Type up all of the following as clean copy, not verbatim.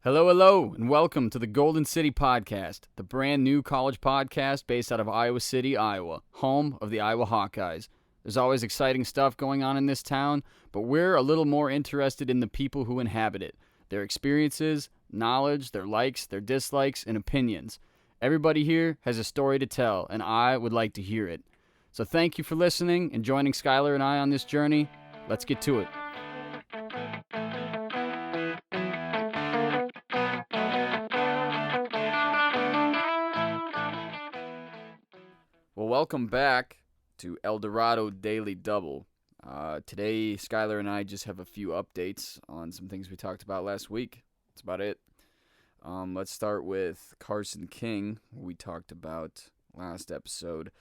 Hello, hello, and welcome to the Golden City Podcast, the brand new college podcast based out of Iowa City, Iowa, home of the Iowa Hawkeyes. There's always exciting stuff going on in this town, but we're a little more interested in the people who inhabit it, their experiences, knowledge, their likes, their dislikes, and opinions. Everybody here has a story to tell, and I would like to hear it. So thank you for listening and joining Skylar and I on this journey. Let's get to it. Well, welcome back to El Dorado Daily Double. Today, Skylar and I just have a few updates on some things we talked about last week. That's about it. Let's start with Carson King, who we talked about last episode.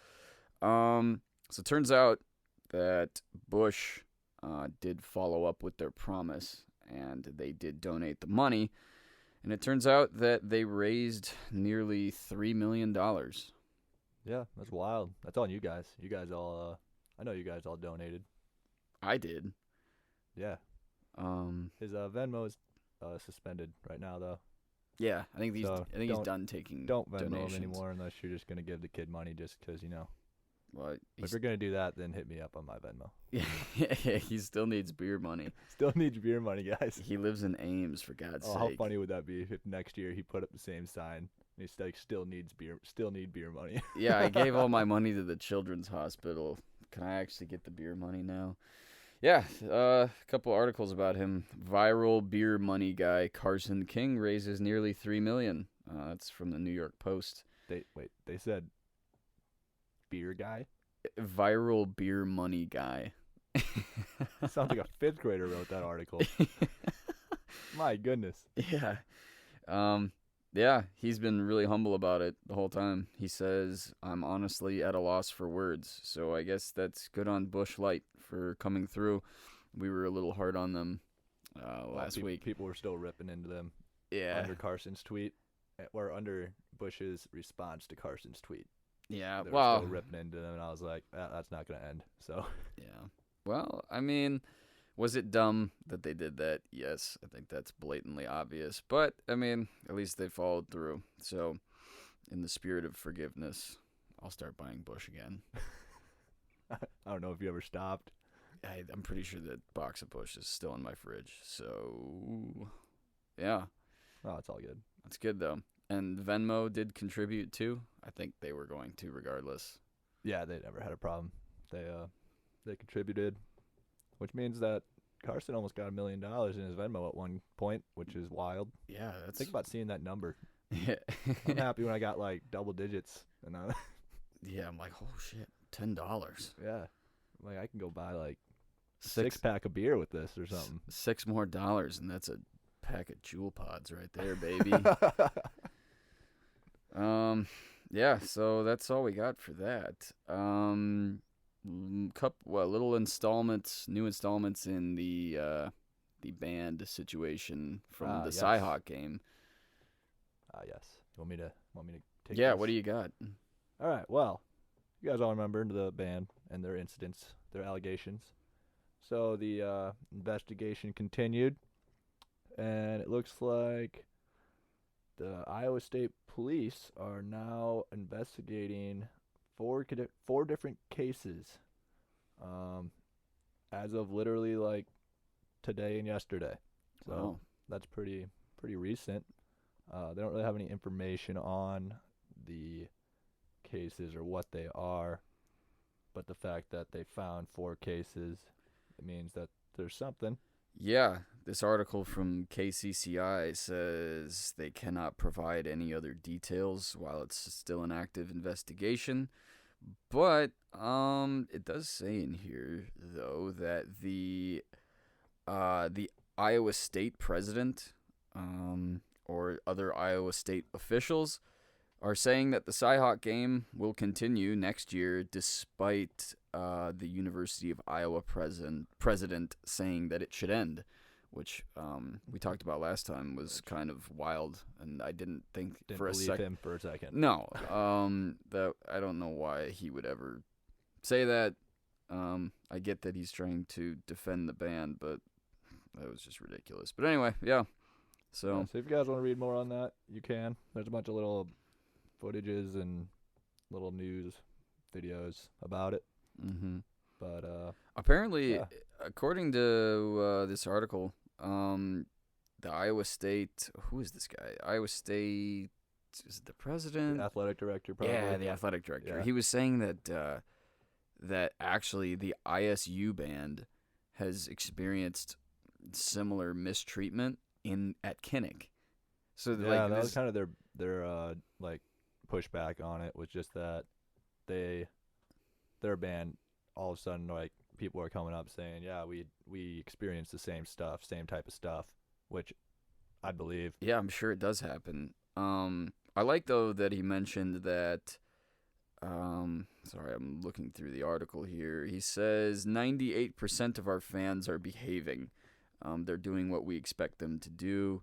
So it turns out that Bush did follow up with their promise, and they did donate the money. And it turns out that they raised nearly $3 million. Yeah, that's wild. That's on you guys. You guys all, I know you guys all donated. I did. Yeah. His Venmo is suspended right now, though. Yeah, I think he's done taking Don't Venmo donations him anymore unless you're just gonna give the kid money just because, you know. Well, if you're gonna do that, then hit me up on my Venmo. Yeah, he still needs beer money. Still needs beer money, guys. He lives in Ames, for God's sake. How funny would that be if next year he put up the same sign? And he's like, still need beer money. Yeah, I gave all my money to the children's hospital. Can I actually get the beer money now? Yeah, a couple articles about him. Viral beer money guy Carson King raises nearly $3 million. That's from the New York Post. They said beer guy? Viral beer money guy. Sounds like a fifth grader wrote that article. My goodness. Yeah. Yeah, he's been really humble about it the whole time. He says, I'm honestly at a loss for words. So I guess that's good on Bush Light for coming through. We were a little hard on them last week. People were still ripping into them. Yeah. Under Carson's tweet, or under Bush's response to Carson's tweet. Yeah, they were still ripping into them, and I was like, that's not going to end. So. Yeah. Well, I mean, was it dumb that they did that? Yes, I think that's blatantly obvious. But, I mean, at least they followed through. So, in the spirit of forgiveness, I'll start buying Bush again. I don't know if you ever stopped. I'm pretty sure that box of Bush is still in my fridge. So, yeah. Oh, it's all good. That's good, though. And Venmo did contribute, too. I think they were going to regardless. Yeah, they never had a problem. They contributed. Which means that Carson almost got $1 million in his Venmo at one point, which is wild. Yeah, think about seeing that number. Yeah. I'm happy when I got like double digits. And yeah, I'm like, oh shit, $10. Yeah, like I can go buy like six pack of beer with this or something. $6 more, and that's a pack of Jewel Pods right there, baby. Yeah. So that's all we got for that. New installments in the band situation from the yes. Cyhawk game. Yes. You want me to take Yeah, this? what do you got? All right, well, you guys all remember the band and their incidents, their allegations. So the investigation continued, and it looks like the Iowa State Police are now investigating four different cases as of literally like today and yesterday. So That's pretty recent. They don't really have any information on the cases or what they are, but the fact that they found 4 cases, it means that there's something. Yeah, this article from KCCI says they cannot provide any other details while it's still an active investigation. But it does say in here though that the Iowa State president or other Iowa State officials are saying that the Cyhawk game will continue next year despite the University of Iowa president saying that it should end, which we talked about last time was kind of wild, and I didn't think for a second. Him for a second. No, that I don't know why he would ever say that. I get that he's trying to defend the band, but that was just ridiculous. But anyway, yeah, So if you guys want to read more on that, you can. There's a bunch of little footages and little news videos about it. mm-hmm. But apparently, yeah. according to this article, the Iowa State, who is this guy? Iowa State, is it the president? The athletic director, probably. Yeah, the athletic director. Yeah. He was saying that that actually the ISU band has experienced similar mistreatment at Kinnick. So yeah, that was kind of their like pushback on it, was just that their band, all of a sudden, like, people are coming up saying, yeah, we experienced the same stuff, same type of stuff, which I believe. Yeah, I'm sure it does happen. I like, though, that he mentioned that. Sorry, I'm looking through the article here. He says 98% of our fans are behaving. They're doing what we expect them to do.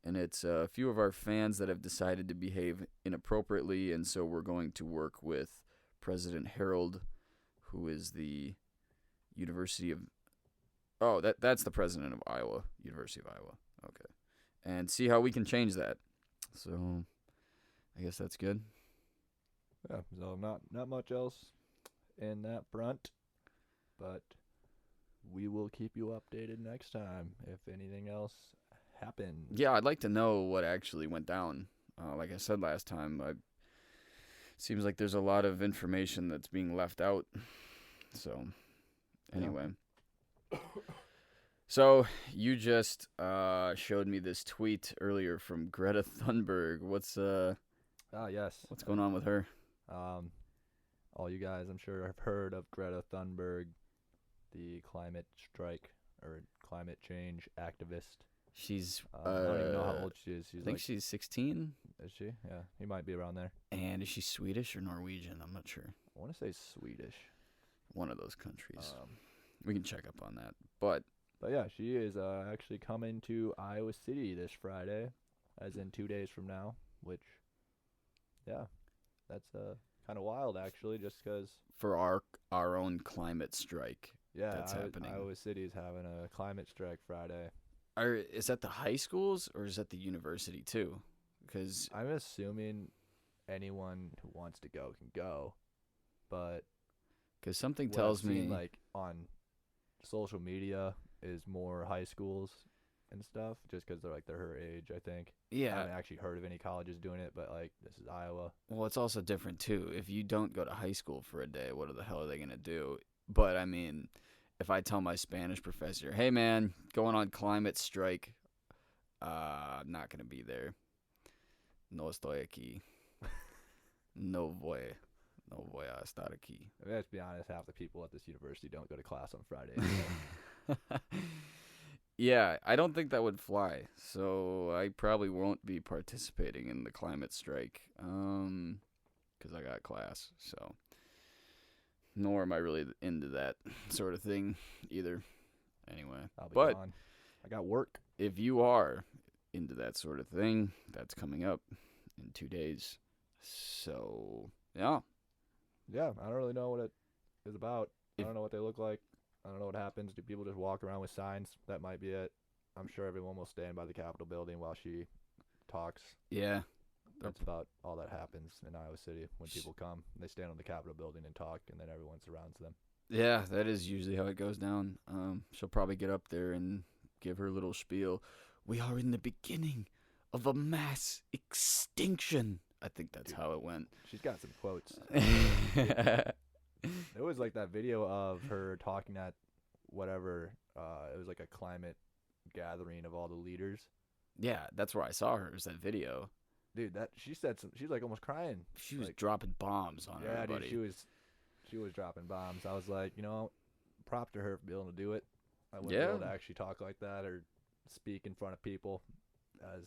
And it's a few of our fans that have decided to behave inappropriately. And so we're going to work with President Harold, who is the University of... Oh, that's the president of Iowa, University of Iowa. Okay. And see how we can change that. So I guess that's good. Yeah, so not much else in that front, but we will keep you updated next time if anything else happens. Yeah, I'd like to know what actually went down. Like I said last time, it seems like there's a lot of information that's being left out. So, anyway. Yeah. So, you just showed me this tweet earlier from Greta Thunberg. Yes. What's going on with her? All you guys, I'm sure, have heard of Greta Thunberg, the climate strike or climate change activist. She's I don't even know how old she is. I think she's 16. Is she? Yeah, he might be around there. And is she Swedish or Norwegian? I'm not sure. I want to say Swedish. One of those countries. We can check up on that. But yeah, she is actually coming to Iowa City this Friday, as in 2 days from now, which, yeah, that's kind of wild, actually, just because... For our own climate strike. Yeah, that's happening. Iowa City is having a climate strike Friday. Is that the high schools or is that the university too? Because I'm assuming anyone who wants to go can go, but because something tells me, like, on social media, is more high schools and stuff, just because they're her age, I think. Yeah, I haven't actually heard of any colleges doing it, but like, this is Iowa. Well, it's also different too. If you don't go to high school for a day, what the hell are they gonna do? But I mean, if I tell my Spanish professor, "Hey man, going on climate strike," I'm not gonna be there. No estoy aquí. No voy a estar aquí. I mean, let's be honest, half the people at this university don't go to class on Fridays. So. Yeah, I don't think that would fly. So I probably won't be participating in the climate strike because I got class. So nor am I really into that sort of thing either. Anyway, I'll be gone. I got work. If you are into that sort of thing, that's coming up in 2 days. So, yeah. Yeah, I don't really know what it is about. I don't know what they look like. I don't know what happens. Do people just walk around with signs? That might be it. I'm sure everyone will stand by the Capitol building while she talks. Yeah. That's about all that happens in Iowa City when people come. They stand on the Capitol building and talk, and then everyone surrounds them. Yeah, that is usually how it goes down. She'll probably get up there and give her little spiel. We are in the beginning of a mass extinction. I think that's how it went. She's got some quotes. It was like that video of her talking at whatever. It was like a climate gathering of all the leaders. Yeah, that's where I saw her. It was that video. Dude, she said she's like almost crying. She was dropping bombs on everybody. Yeah, dude, she was dropping bombs. I was like, prop to her for being able to do it. I wouldn't be able to actually talk like that or speak in front of people, as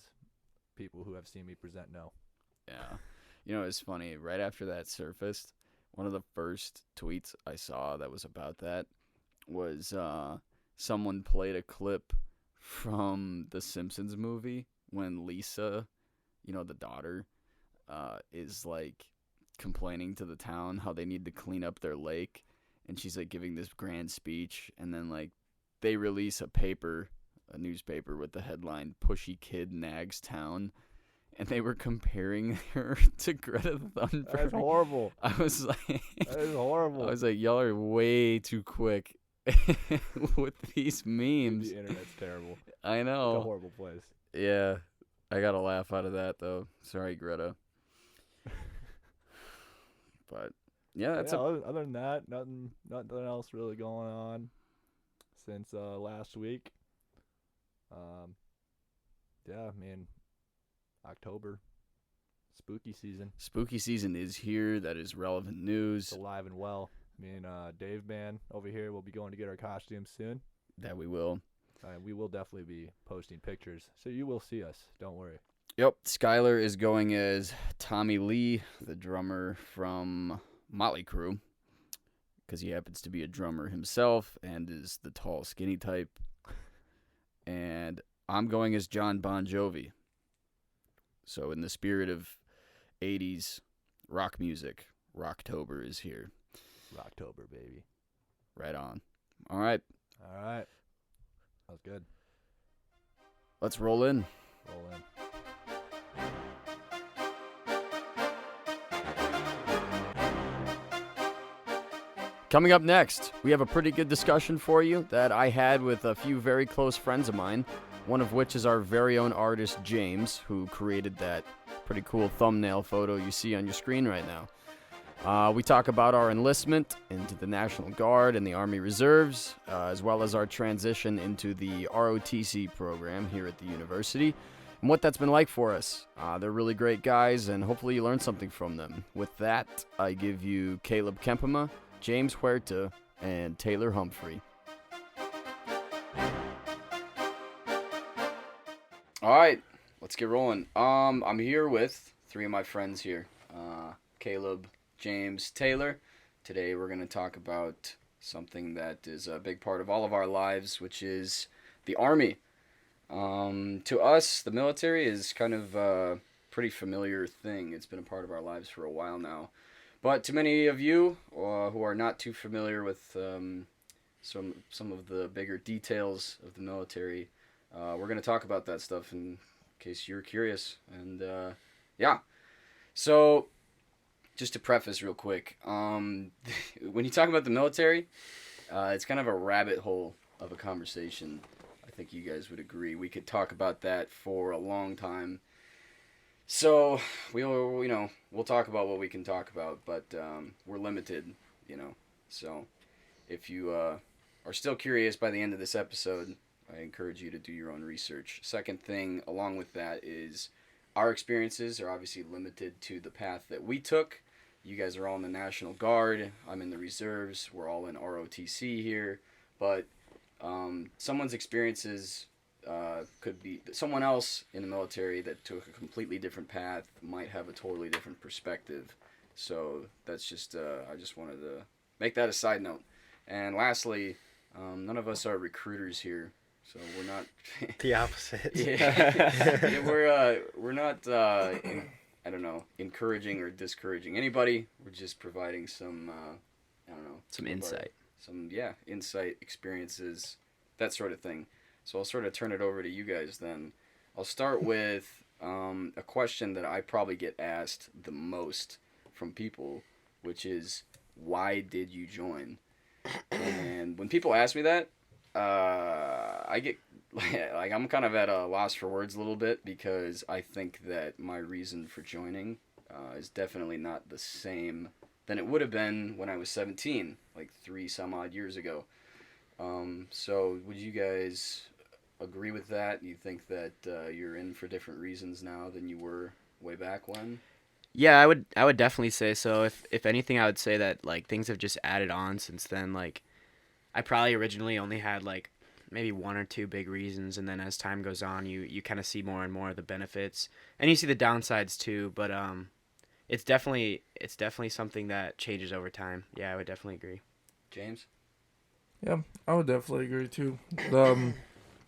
people who have seen me present know. Yeah. It's funny. Right after that surfaced, one of the first tweets I saw that was about that was someone played a clip from the Simpsons movie when Lisa, the daughter, is like complaining to the town how they need to clean up their lake, and she's like giving this grand speech, and then like they release a paper a newspaper with the headline "Pushy Kid Nags Town," and they were comparing her to Greta Thunberg. That's horrible. I was like, That is horrible. I was like, y'all are way too quick with these memes. The internet's terrible. I It's a know. horrible place. Yeah, I got a laugh out of that though. Sorry, Greta. But yeah, that's other than that, nothing else really going on since last week. Yeah, I mean, October, spooky season. Spooky season is here. That is relevant news. It's alive and well. Me and Dave Man over here will be going to get our costumes soon. That we will. We will definitely be posting pictures, so you will see us. Don't worry. Yep, Skylar is going as Tommy Lee, the drummer from Motley Crue, because he happens to be a drummer himself and is the tall, skinny type. And I'm going as John Bon Jovi. So in the spirit of 80s rock music, Rocktober is here. Rocktober, baby. Right on. All right. All right. That was good. Let's roll in. Roll in. Coming up next, we have a pretty good discussion for you that I had with a few very close friends of mine, one of which is our very own artist, James, who created that pretty cool thumbnail photo you see on your screen right now. We talk about our enlistment into the National Guard and the Army Reserves, as well as our transition into the ROTC program here at the university, and what that's been like for us. They're really great guys, and hopefully you learned something from them. With that, I give you Caleb Kempema, James Huerta, and Taylor Humphrey. All right, let's get rolling. I'm here with three of my friends here, Caleb, James, Taylor. Today we're going to talk about something that is a big part of all of our lives, which is the Army. To us, the military is kind of a pretty familiar thing. It's been a part of our lives for a while now. But to many of you who are not too familiar with some of the bigger details of the military, we're going to talk about that stuff in case you're curious. And yeah, so just to preface real quick, when you talk about the military, it's kind of a rabbit hole of a conversation. I think you guys would agree. We could talk about that for a long time. So we'll talk about what we can talk about, but we're limited, So if you are still curious by the end of this episode, I encourage you to do your own research. Second thing along with that is our experiences are obviously limited to the path that we took. You guys are all in the National Guard. I'm in the Reserves. We're all in ROTC here. But someone's experiences could be someone else in the military that took a completely different path might have a totally different perspective. So that's just I just wanted to make that a side note. And lastly, none of us are recruiters here, so we're not the opposite. Yeah, we're not encouraging or discouraging anybody. We're just providing some some insight. Insight, experiences, that sort of thing. So I'll sort of turn it over to you guys then. I'll start with a question that I probably get asked the most from people, which is, why did you join? And when people ask me that, I get like I'm kind of at a loss for words a little bit, because I think that my reason for joining is definitely not the same than it would have been when I was 17, like 3 some odd years ago. So would you guys agree with that? You think that you're in for different reasons now than you were way back when? Yeah, I would definitely say so. If anything, I would say that like things have just added on since then. Like I probably originally only had like maybe 1 or 2 big reasons, and then as time goes on, you kind of see more and more of the benefits, and you see the downsides too. But it's definitely something that changes over time. Yeah, I would definitely agree. James? Yeah, I would definitely agree too.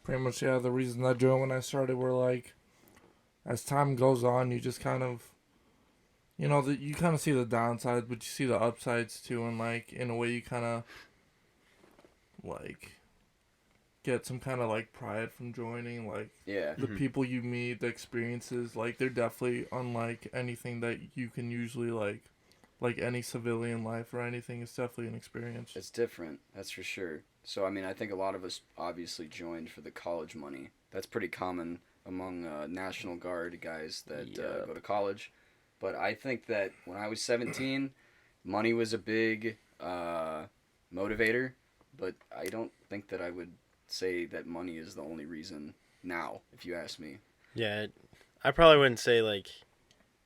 Pretty much, yeah, the reasons I joined when I started were like, as time goes on, you just kind of, you kind of see the downsides, but you see the upsides too, and like, in a way you kind of, like, get some kind of like pride from joining. Like Yeah. the people you meet, the experiences, like they're definitely unlike anything that you can usually like any civilian life or anything. It's definitely an experience. It's different, that's for sure. So, I mean, I think a lot of us obviously joined for the college money. That's pretty common among National Guard guys that go to college. But I think that when I was 17, money was a big motivator. But I don't think that I would say that money is the only reason now, if you ask me. Yeah, I probably wouldn't say, like,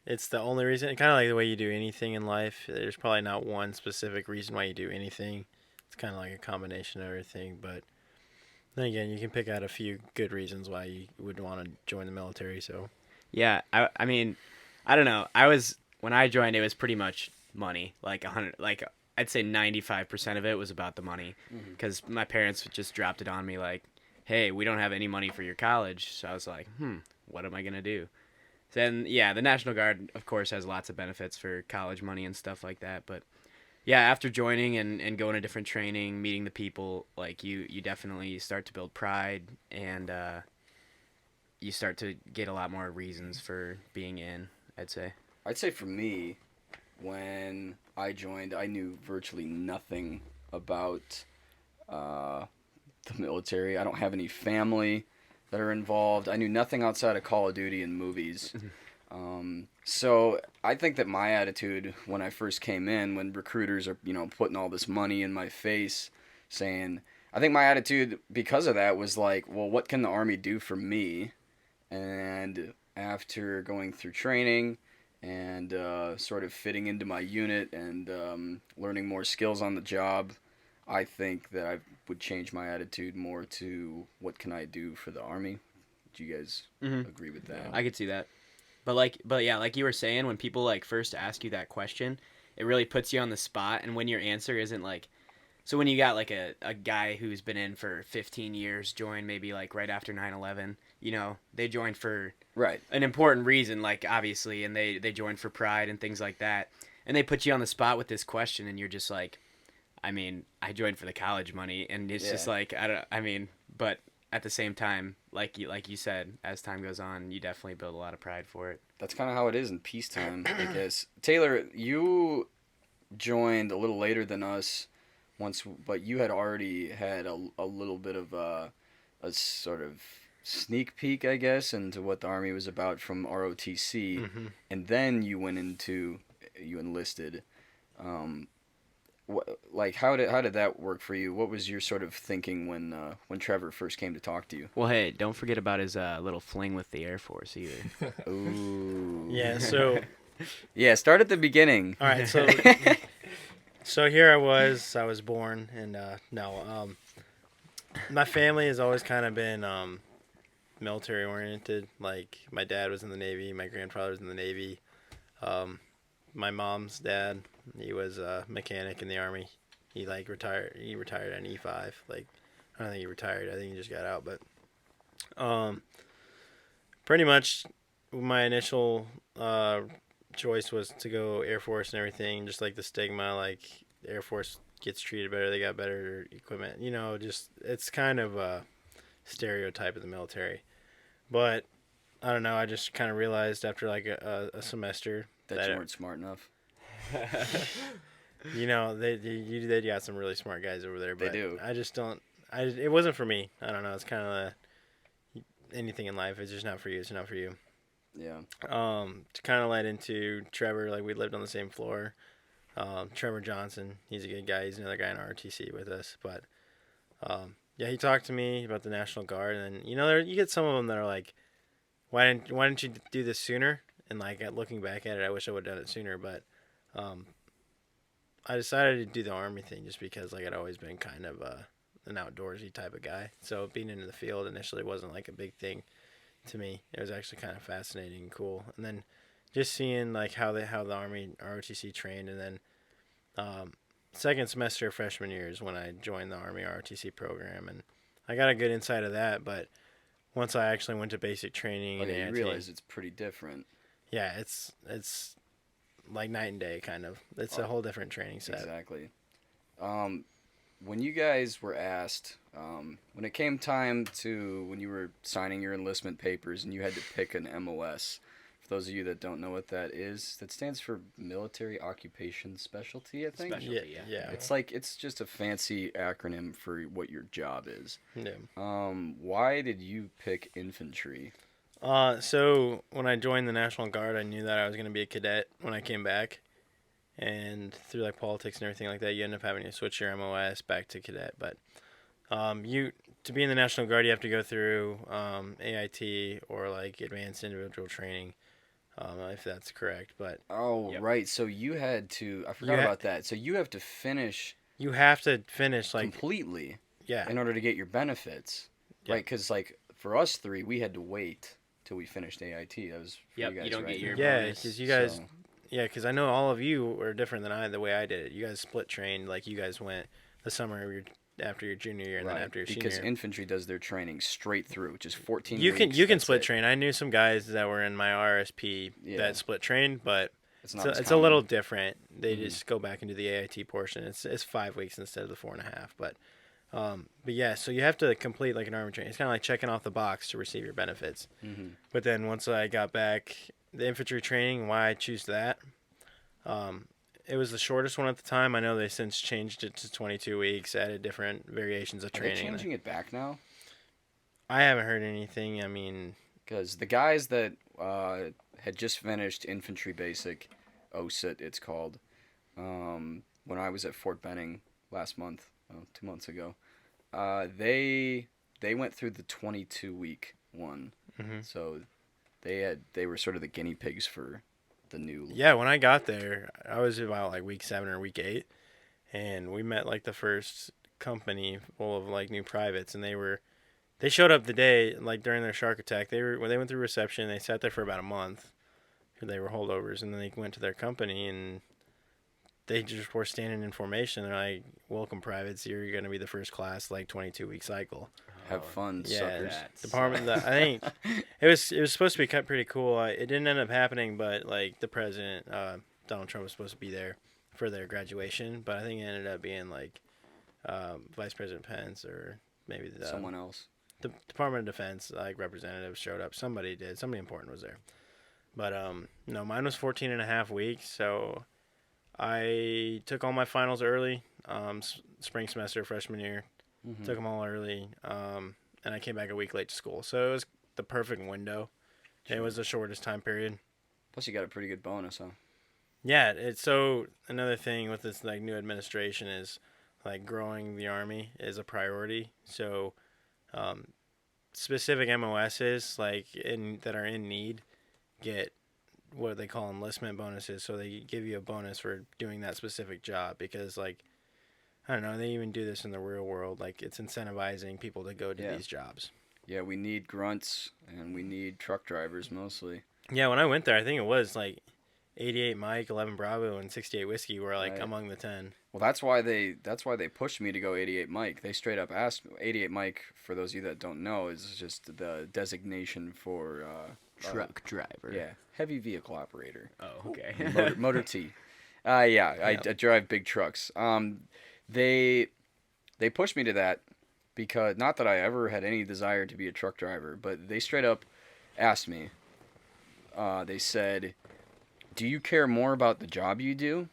it's the only reason. Kind of like the way you do anything in life. There's probably not one specific reason why you do anything. It's kind of like a combination of everything. But then again, you can pick out a few good reasons why you would want to join the military. So Yeah, I mean, I don't know. When I joined, it was pretty much money. Like 100, like I'd say 95% of it was about the money, because my parents just dropped it on me like, hey, we don't have any money for your college. So I was like, what am I gonna do? Then yeah, the National Guard of course has lots of benefits for college money and stuff like that. But yeah, after joining and going to different training, meeting the people, like you definitely start to build pride, and you start to get a lot more reasons for being in, I'd say. I'd say for me, when I joined, I knew virtually nothing about the military. I don't have any family that are involved. I knew nothing outside of Call of Duty and movies. So I think that my attitude when I first came in, when recruiters are, putting all this money in my face, I think my attitude because of that was like, well, what can the Army do for me? And after going through training and sort of fitting into my unit and learning more skills on the job, I think that I would change my attitude more to what can I do for the Army. Do you guys agree with that? I could see that. But yeah, like you were saying, when people like first ask you that question, it really puts you on the spot. And when your answer isn't like, so when you got like a guy who's been in for 15 years join maybe like right after 9/11, they joined for an important reason, like obviously, and they joined for pride and things like that. And they put you on the spot with this question, and you're just like, I mean, I joined for the college money, and it's just like, but at the same time, like you said, as time goes on, you definitely build a lot of pride for it. That's kind of how it is in peacetime, I guess. Taylor, you joined a little later than us once, but you had already had a little bit of a sort of sneak peek, I guess, into what the Army was about from ROTC, and then you enlisted. How did that work for you? What was your sort of thinking when Trevor first came to talk to you? Well, hey, don't forget about his little fling with the Air Force either. Ooh. yeah, so Yeah, start at the beginning. all right, so here I was born, and my family has always kind of been military oriented. Like my dad was in the Navy, my grandfather was in the Navy. My mom's dad, he was a mechanic in the Army. He retired. He retired at E5. Like, I don't think he retired. I think he just got out. But pretty much my initial choice was to go Air Force and everything. Just like the stigma, like Air Force gets treated better. They got better equipment. Just it's kind of a stereotype of the military. But I don't know. I just kind of realized after like a semester that you weren't smart enough. They got some really smart guys over there. But they do. I just don't. It wasn't for me. I don't know. It's kind of anything in life. It's just not for you. It's not for you. Yeah. To kind of led into Trevor. Like we lived on the same floor. Trevor Johnson. He's a good guy. He's another guy in ROTC with us. But yeah, he talked to me about the National Guard, and you get some of them that are like, why didn't you do this sooner? And like looking back at it, I wish I would have done it sooner. But I decided to do the Army thing just because like I'd always been kind of an outdoorsy type of guy. So being in the field initially wasn't like a big thing to me. It was actually kind of fascinating and cool. And then just seeing like how the Army ROTC trained, and then second semester freshman year is when I joined the Army ROTC program, and I got a good insight of that. But once I actually went to basic training, you realize it's pretty different. Yeah, it's like night and day, kind of. It's a whole different training set. Exactly. when you guys were asked, when it came time to when you were signing your enlistment papers and you had to pick an MOS, for those of you that don't know what that is, that stands for Military Occupation Specialty, I think. Specialty, yeah. Yeah. It's just a fancy acronym for what your job is. Yeah. Why did you pick infantry? So when I joined the National Guard, I knew that I was going to be a cadet when I came back. And through like politics and everything like that, you end up having to switch your MOS back to cadet. But to be in the National Guard, you have to go through AIT or like advanced individual training, if that's correct. But Oh, Yep. right. So you had to. I forgot ha- about that. So you have to finish you have to finish like completely yeah. in order to get your benefits, Yeah. right? Because like for us three, we had to wait till we finished AIT. That was for Yep, you guys, you don't right? get your Yeah, bonus. because you guys So- Yeah, because I know all of you were different than the way I did it. You guys split trained, like you guys went the summer of after your junior year and right, then after your because senior. infantry does their training straight through, which is 14 You weeks. can That's split it. train. I knew some guys that were in my RSP Yeah. that split trained, but It's it's not. a, as it's a little common. different. They Mhm. just go back into the AIT portion. It's 5 weeks instead of the 4.5. But yeah, so you have to complete like an army training. It's kind of like checking off the box to receive your benefits. Mhm. But then once I got back, the infantry training, why I choose that, it was the shortest one at the time. I know they since changed it to 22 weeks, added different variations of Are they training. changing it back now? I haven't heard anything. I mean, Because the guys that had just finished infantry basic, OSIT it's called, when I was at Fort Benning last month, 2 months ago, they went through the 22-week one. mhm. So they were sort of the guinea pigs for the new. Yeah, when I got there, I was about like week 7 or week 8, and we met like the first company full of like new privates, and they showed up the day like during their shark attack. When they went through reception, they sat there for about a month. They were holdovers, and then they went to their company, and they just were standing in formation. They're like, "Welcome, privates. You're going to be the first class, like 22-week cycle." Have fun, Yeah, suckers. Department. I think it was supposed to be cut pretty cool. It didn't end up happening, but like the president, Donald Trump, was supposed to be there for their graduation, but I think it ended up being like Vice President Pence or maybe Someone else. the Department of Defense like representative showed up. Somebody did. Somebody important was there. But no, mine was 14 and a half weeks, so I took all my finals early, spring semester, freshman year. Mhm. Took them all early, and I came back a week late to school. So it was the perfect window. It was the shortest time period. Plus, you got a pretty good bonus, huh? Yeah, it's so another thing with this like new administration is like growing the Army is a priority. So specific MOSs like that are in need get what they call enlistment bonuses. So they give you a bonus for doing that specific job because like I don't know, they even do this in the real world. Like it's incentivizing people to go to Yeah. these jobs. Yeah, we need grunts and we need truck drivers mostly. Yeah, when I went there, I think it was like 88 Mike, 11 Bravo, and 68 Whiskey were like Right. among the 10. Well, that's why they pushed me to go 88 Mike. They straight up asked 88 Mike. For those of you that don't know, is just the designation for Truck driver. yeah, heavy vehicle operator. Oh, okay. Motor T. Yeah, I Yeah. drive big trucks. They pushed me to that because not that I ever had any desire to be a truck driver, but they straight up asked me. They said, "Do you care more about the job you do,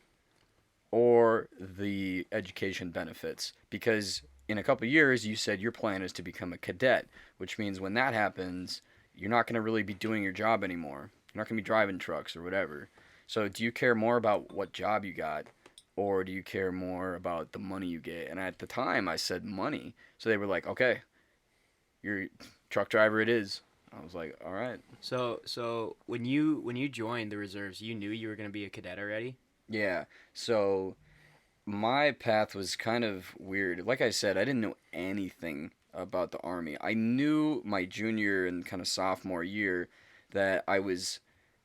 or the education benefits? Because in a couple years, you said your plan is to become a cadet, which means when that happens, you're not going to really be doing your job anymore. You're not going to be driving trucks or whatever. So do you care more about what job you got, or do you care more about the money you get?" And at the time, I said money. So they were like, "Okay, you're a truck driver it is." I was like, "All right." So when you joined the reserves, you knew you were gonna be a cadet already? Yeah, so my path was kind of weird. Like I said, I didn't know anything about the Army. I knew my junior and kind of sophomore year that I was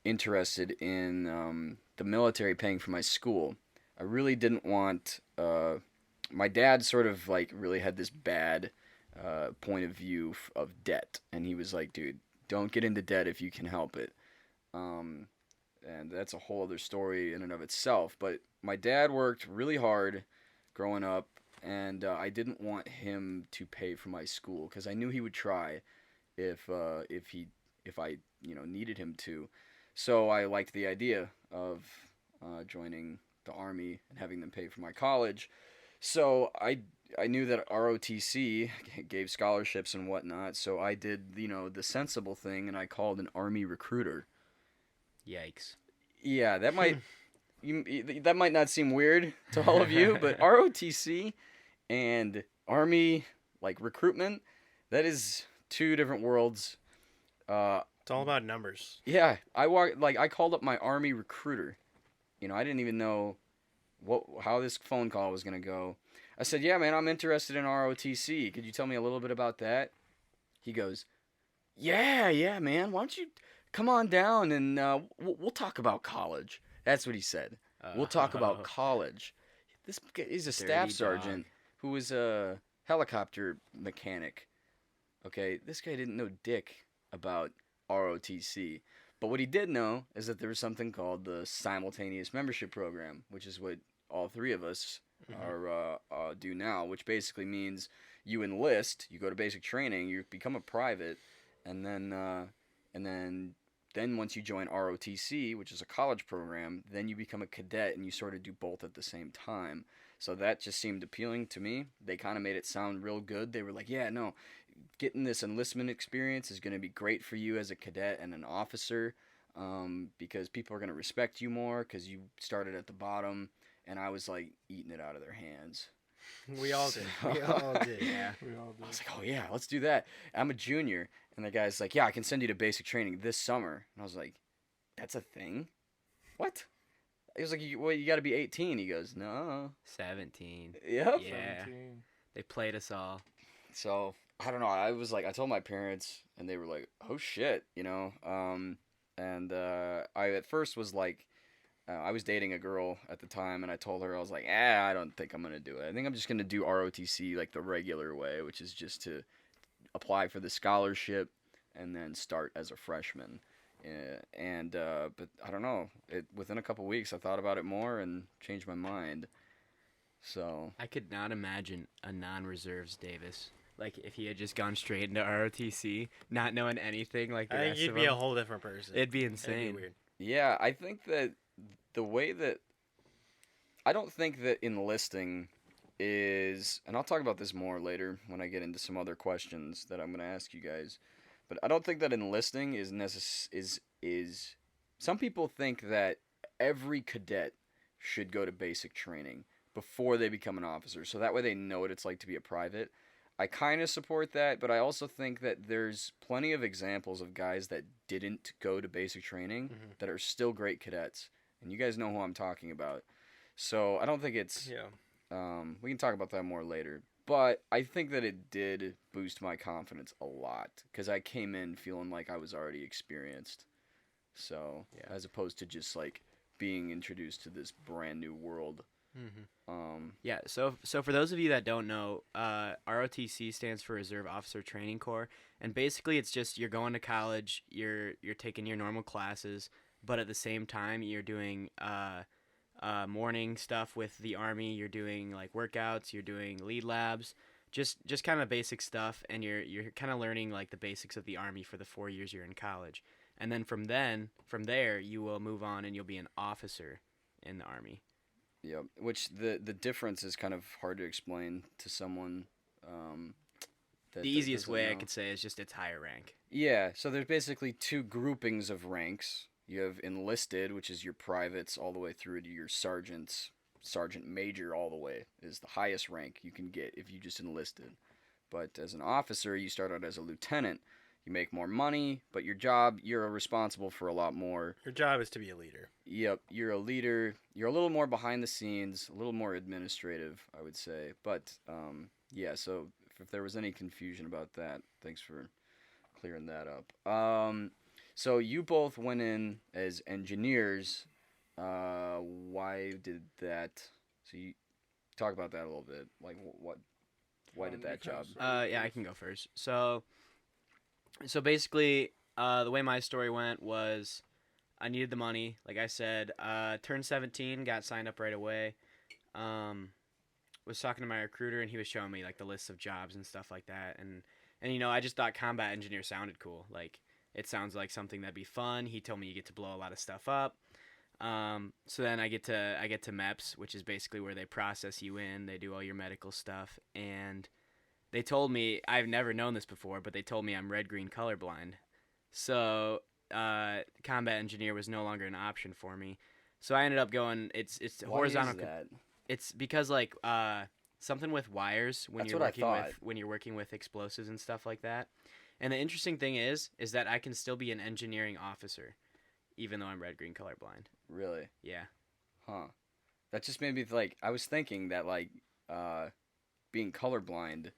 interested in the military paying for my school. I really didn't want... my dad sort of like really had this bad point of view of debt. And he was like, "Dude, don't get into debt if you can help it." And that's a whole other story in and of itself. But my dad worked really hard growing up, and I didn't want him to pay for my school because I knew he would try if I needed him to. So I liked the idea of joining the Army and having them pay for my college. So I knew that ROTC gave scholarships and whatnot. So I did the sensible thing and I called an Army recruiter. Yikes. Yeah, that might that might not seem weird to all of you, but ROTC and Army recruitment, that is two different worlds. It's all about numbers. Yeah, I called up my Army recruiter. I didn't even know how this phone call was gonna go. I said, "Yeah, man, I'm interested in ROTC. Could you tell me a little bit about that?" He goes, "Yeah, man. Why don't you come on down and we'll talk about college." That's what he said. We'll talk about college. This guy is a staff Dirty sergeant dog. who was a helicopter mechanic. Okay, this guy didn't know dick about ROTC. But what he did know is that there was something called the simultaneous membership program, which is what all three of us do now, which basically means you enlist, you go to basic training, you become a private, and then once you join ROTC, which is a college program, then you become a cadet and you sort of do both at the same time. So that just seemed appealing to me. They kind of made it sound real good. They were like, "Yeah, no, getting this enlistment experience is going to be great for you as a cadet and an officer because people are going to respect you more because you started at the bottom." And I was like eating it out of their hands. We all did. We all did. Yeah. We all I was did. like, "Oh yeah, let's do that." I'm a junior, and the guy's like, "Yeah, I can send you to basic training this summer." And I was like, "That's a thing? What?" He was like, you got to be 18." He goes, "No." 17. Yep. Yeah. 17. They played us all. So I don't know. I was like, I told my parents, and they were like, "Oh shit," I at first was like, I was dating a girl at the time, and I told her, I was like, I don't think I'm gonna do it. I think I'm just gonna do ROTC like the regular way, which is just to apply for the scholarship and then start as a freshman. But I don't know. Within a couple weeks, I thought about it more and changed my mind. So I could not imagine a non-reserves Davis. Like, if he had just gone straight into ROTC, not knowing anything like the I think rest you'd of be a them. whole different person. It'd be It'd insane. be weird. yeah, I think that the way that I don't think that enlisting is, and I'll talk about this more later when I get into some other questions that I'm going to ask you guys. But I don't think that enlisting is some people think that every cadet should go to basic training before they become an officer, so that way they know what it's like to be a private. I kind of support that, but I also think that there's plenty of examples of guys that didn't go to basic training that are still great cadets, and you guys know who I'm talking about. So I don't think it's. Yeah. We can talk about that more later. But I think that it did boost my confidence a lot because I came in feeling like I was already experienced. So Yeah. as opposed to just like being introduced to this brand new world. Yeah, so for those of you that don't know, ROTC stands for Reserve Officer Training Corps, and basically it's just you're going to college, you're taking your normal classes, but at the same time you're doing morning stuff with the Army, you're doing like workouts, you're doing lead labs, just kind of basic stuff, and you're kind of learning like the basics of the Army for the 4 years you're in college, and then from there you will move on and you'll be an officer in the Army. Yeah, which the difference is kind of hard to explain to someone. The easiest doesn't way I know. could say is just it's higher rank. Yeah, so there's basically two groupings of ranks. You have enlisted, which is your privates, all the way through to your sergeants. Sergeant major, all the way, is the highest rank you can get if you just enlisted. But as an officer, you start out as a lieutenant. You make more money, but your job, you're responsible for a lot more. Your job is to be a leader. Yep, you're a leader. You're a little more behind the scenes, a little more administrative, I would say. But yeah, so if there was any confusion about that, thanks for clearing that up. So you both went in as engineers. Why did that? So you talk about that a little bit. Like what? Why did that job? Yeah, I can go first. So basically, the way my story went was I needed the money. Like I said, turned 17, got signed up right away. was talking to my recruiter, and he was showing me like the lists of jobs and stuff like that, and I just thought combat engineer sounded cool. Like it sounds like something that'd be fun. He told me you get to blow a lot of stuff up. So then I get to MEPS, which is basically where they process you in. They do all your medical stuff, and they told me, I've never known this before, but they told me I'm red-green colorblind. So combat engineer was no longer an option for me. So I ended up going. It's Why horizontal. is that? It's because like something with wires when That's you're what I working thought. when you're working with explosives and stuff like that. And the interesting thing is that I can still be an engineering officer, even though I'm red-green colorblind. Really? Yeah. Huh. That just made me like. I was thinking that like being colorblind.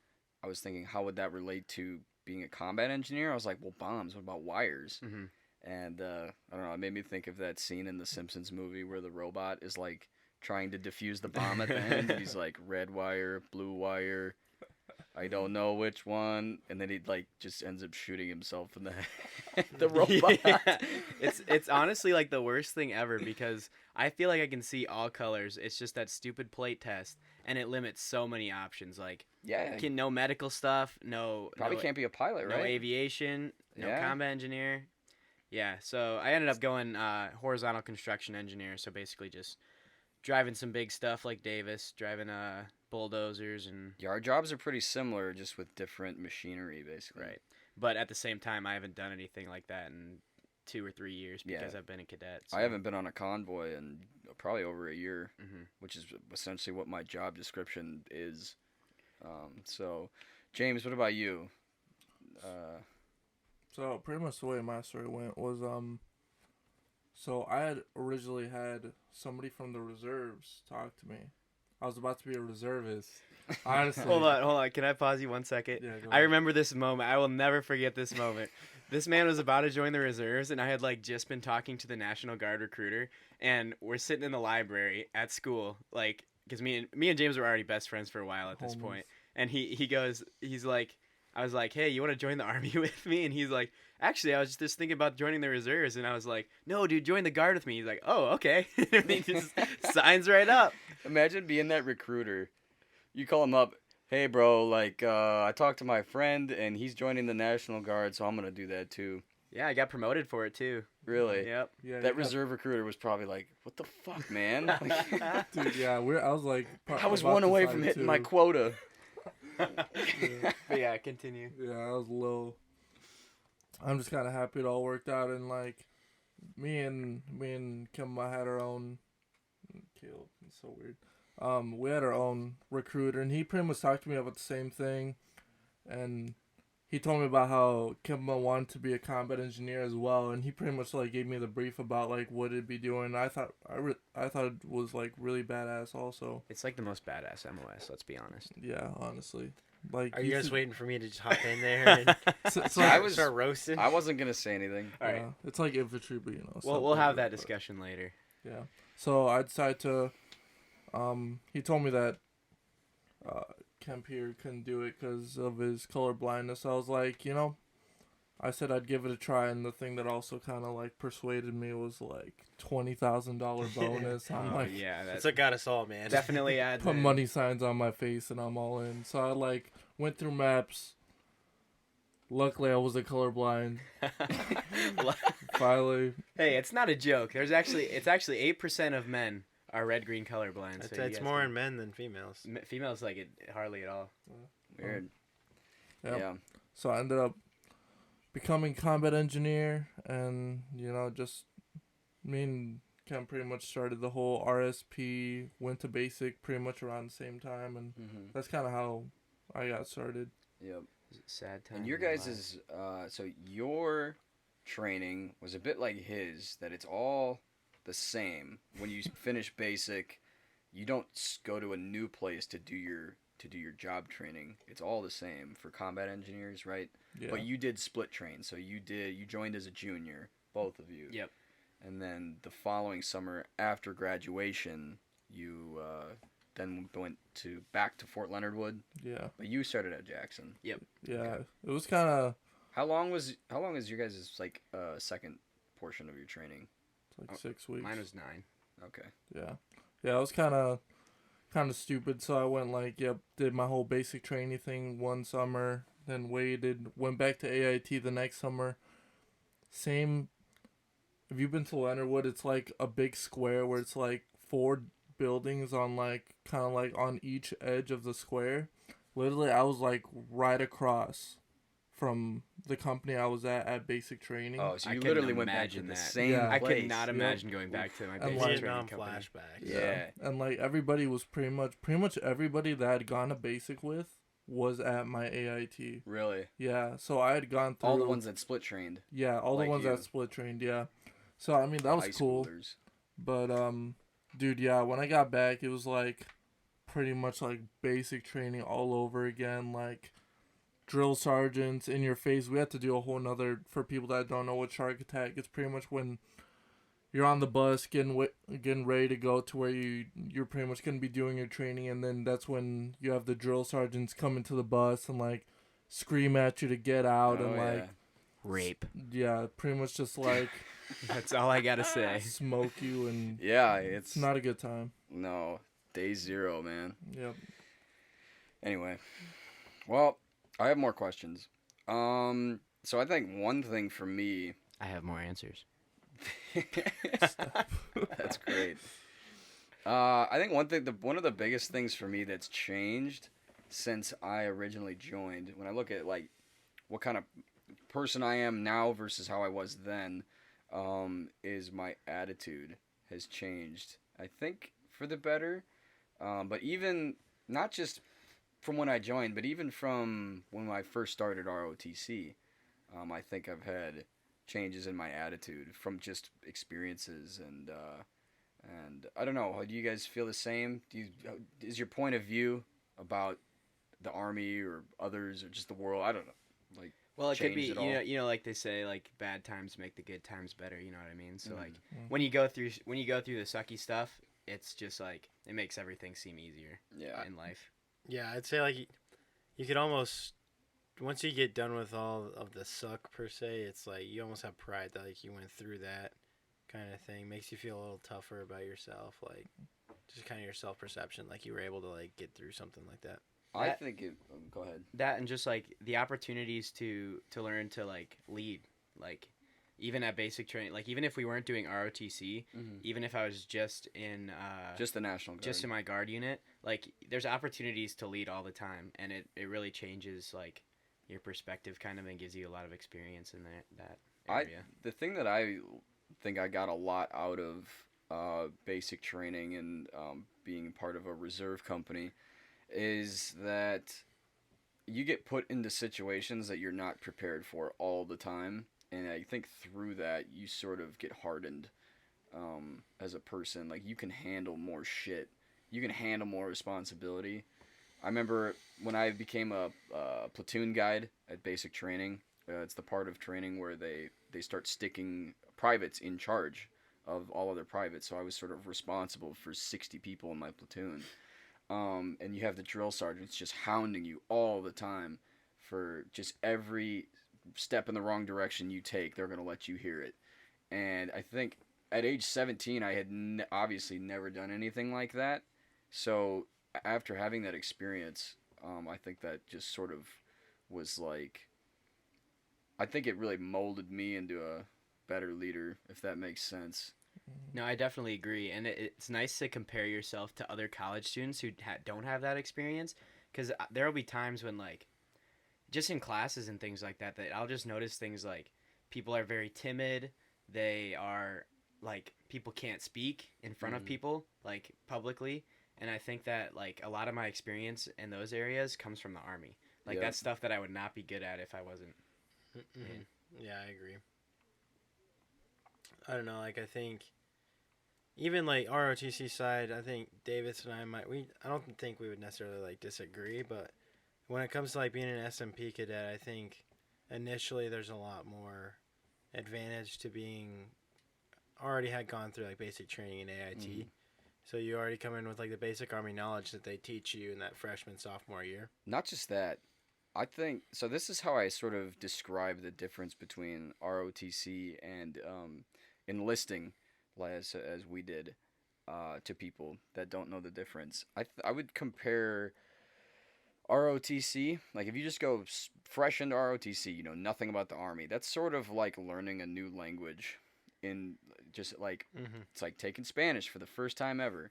I was thinking how would that relate to being a combat engineer? I was like, well, bombs. What about wires? Mm-hmm. And I don't know. It made me think of that scene in the Simpsons movie where the robot is like trying to defuse the bomb at the end. He's like red wire, blue wire. I don't know which one, and then he like just ends up shooting himself in the head. The robot. Yeah. It's honestly like the worst thing ever because I feel like I can see all colors. It's just that stupid plate test, and it limits so many options. Like Yeah. no medical stuff, Probably can't be a pilot, no right? aviation, no Yeah. combat engineer. Yeah, so I ended up going horizontal construction engineer. So basically just driving some big stuff like Davis, driving bulldozers and Yeah, our jobs are pretty similar, just with different machinery, basically. right. But at the same time, I haven't done anything like that in 2 or 3 years because Yeah. I've been a cadet. I haven't been on a convoy in probably over a year, Mhm. which is essentially what my job description is. So, James, what about you? So pretty much the way my story went was so I had originally had somebody from the reserves talk to me. I was about to be a reservist. Honestly. Hold on. Can I pause you 1 second? Yeah, go I ahead. remember this moment. I will never forget this moment. This man was about to join the reserves, and I had like just been talking to the National Guard recruiter, and we're sitting in the library at school, like because me and James were already best friends for a while at this Homies. point. And he's like, I was like, hey, you want to join the army with me? And he's like, actually, I was just thinking about joining the reserves, and I was like, no, dude, join the Guard with me. He's like, oh, okay. And he just signs right up. Imagine being that recruiter. You call him up, hey, bro, like, I talked to my friend, and he's joining the National Guard, so I'm going to do that, too. Yeah, I got promoted for it too. Really? Yep. Yeah, That reserve recruiter was probably like, what the fuck, man? Like, dude, yeah, I was like I was about one to away sign from hitting too. my quota. But yeah, continue. Yeah, I was a little. I'm just kind of happy it all worked out, and like, me and Kempema had our own. Caleb, it's so weird. We had our own recruiter, and he pretty much talked to me about the same thing, and he told me about how Kempema wanted to be a combat engineer as well, and he pretty much like gave me the brief about like what it'd be doing. I thought it was like really badass. Also, It's like the most badass MOS. Let's be honest. yeah, honestly, like Are you guys should- waiting for me to just hop in there and It's I like, was- start roasting? I wasn't going to say anything. All right. yeah, it's like infantry, but you know. We'll something have that but- discussion later. Yeah. So I decided to. He told me that Kemp here couldn't do it because of his color blindness. I was like, I said I'd give it a try, and the thing that also kind of like persuaded me was like $20,000 bonus. I'm Oh, like, yeah, That's that what got us all, man. definitely adds put in. money signs on my face, and I'm all in. So I like went through maps. Luckily, I wasn't colorblind. Finally, Hey, it's not a joke. It's actually 8% of men are red green colorblind. So you It's guys more can- in men than females. females like it hardly at all. Weird. Yep. Yeah. So I ended up becoming combat engineer, and just me and Ken pretty much started the whole RSP, went to basic pretty much around the same time, and Mm-hmm. that's kind of how I got started. Yep. Sad time. And your in my guys' life. is, so your training was a bit like his, that it's all the same. When you finish basic, you don't go to a new place to do your job training. It's all the same for combat engineers, right? Yeah. But you did split train, so you joined as a junior, both of you. Yep. And then the following summer after graduation, you then went back to Fort Leonard Wood, Yeah. but you started at Jackson. Yeah. Okay. It was kind of How long is your guys' like second portion of your training? like 6 weeks. Mine was 9. Okay. Yeah. Yeah, it was kind of kind of stupid. So I went did my whole basic training thing one summer, then waited, went back to AIT the next summer. Same. Have you been to Leonardwood? It's like a big square where it's like 4 buildings on like kind of like on each edge of the square. Literally, I was like right across from the company I was at basic training. Oh, so I you couldn't literally went back to imagine the that. same Yeah. I place. could not imagine going back to my And basic like- training Vietnam company. flashbacks. Yeah. And like everybody was pretty much everybody that I had gone to basic with was at my AIT. Really? Yeah, so I had gone through All the ones that split trained. Yeah, all like the ones you. that split trained. Yeah, so I mean that was High cool. schoolers. But dude, yeah, when I got back, it was like pretty much like basic training all over again. Like drill sergeants in your face. We had to do a whole nother, for people that don't know what shark attack. It's pretty much when you're on the bus getting ready to go to where you're pretty much gonna be doing your training, and then that's when you have the drill sergeants come into the bus and like scream at you to get out Oh, and yeah. like Rape. pretty much just like That's all I gotta say. smoke you, and Yeah, it's not a good time. No, day 0, man. Yep. Anyway, well, I have more questions. So I think one thing for me. I have more answers. That's great. I think one of the biggest things for me that's changed since I originally joined, when I look at like what kind of person I am now versus how I was then, is my attitude has changed. I think for the better, but even not just from when I joined, but even from when I first started ROTC, I think I've had changes in my attitude from just experiences and I don't know. Do you guys feel the same? Is your point of view about the Army or others or just the world? I don't know. Like, Well, it could be, changed at all? you know, like they say, like bad times make the good times better. You know what I mean? So like Mhm. when you go through the sucky stuff, it's just like it makes everything seem easier yeah. in life. Yeah, I'd say like you could almost, once you get done with all of the suck per se, it's like you almost have pride that like you went through that kind of thing. Makes you feel a little tougher about yourself, like just kind of your self perception, like you were able to like get through something like that. I That- think it. Go ahead. That and just like the opportunities to learn to like lead, like even at basic training, like even if we weren't doing ROTC, even if I was just in Just the National Guard. just in my guard unit, like there's opportunities to lead all the time, and it really changes like your perspective kind of and gives you a lot of experience in that area. The thing that I think I got a lot out of basic training and being part of a reserve company is that you get put into situations that you're not prepared for all the time, and I think through that you sort of get hardened as a person. Like you can handle more shit, you can handle more responsibility. I remember when I became a platoon guide at basic training. It's the part of training where they start sticking privates in charge of all other privates. So I was sort of responsible for 60 people in my platoon. And you have the drill sergeants just hounding you all the time for just every step in the wrong direction you take, they're going to let you hear it. And I think at age 17, I had obviously never done anything like that. So after having that experience, I think that just sort of was like, I think it really molded me into a better leader, if that makes sense. No, I definitely agree, and it's nice to compare yourself to other college students who don't have that experience, because there will be times when, like, just in classes and things like that, that I'll just notice things like people are very timid, they are, like, people can't speak in front of people, like, publicly, and I think that, like, a lot of my experience in those areas comes from the Army. Like, that's stuff that I would not be good at if I wasn't. Yeah, I agree. I don't know, like I think even like ROTC side, I think Davis and I don't think we would necessarily like disagree, but when it comes to like being an SMP cadet, I think initially there's a lot more advantage to being already had gone through like basic training in AIT. So you already come in with like the basic Army knowledge that they teach you in that freshman sophomore year. Not just that. I think so. This is how I sort of describe the difference between ROTC and enlisting, as we did. to people that don't know the difference. I would compare ROTC, like if you just go fresh into ROTC, you know nothing about the Army. That's sort of like learning a new language in just like it's like taking Spanish for the first time ever.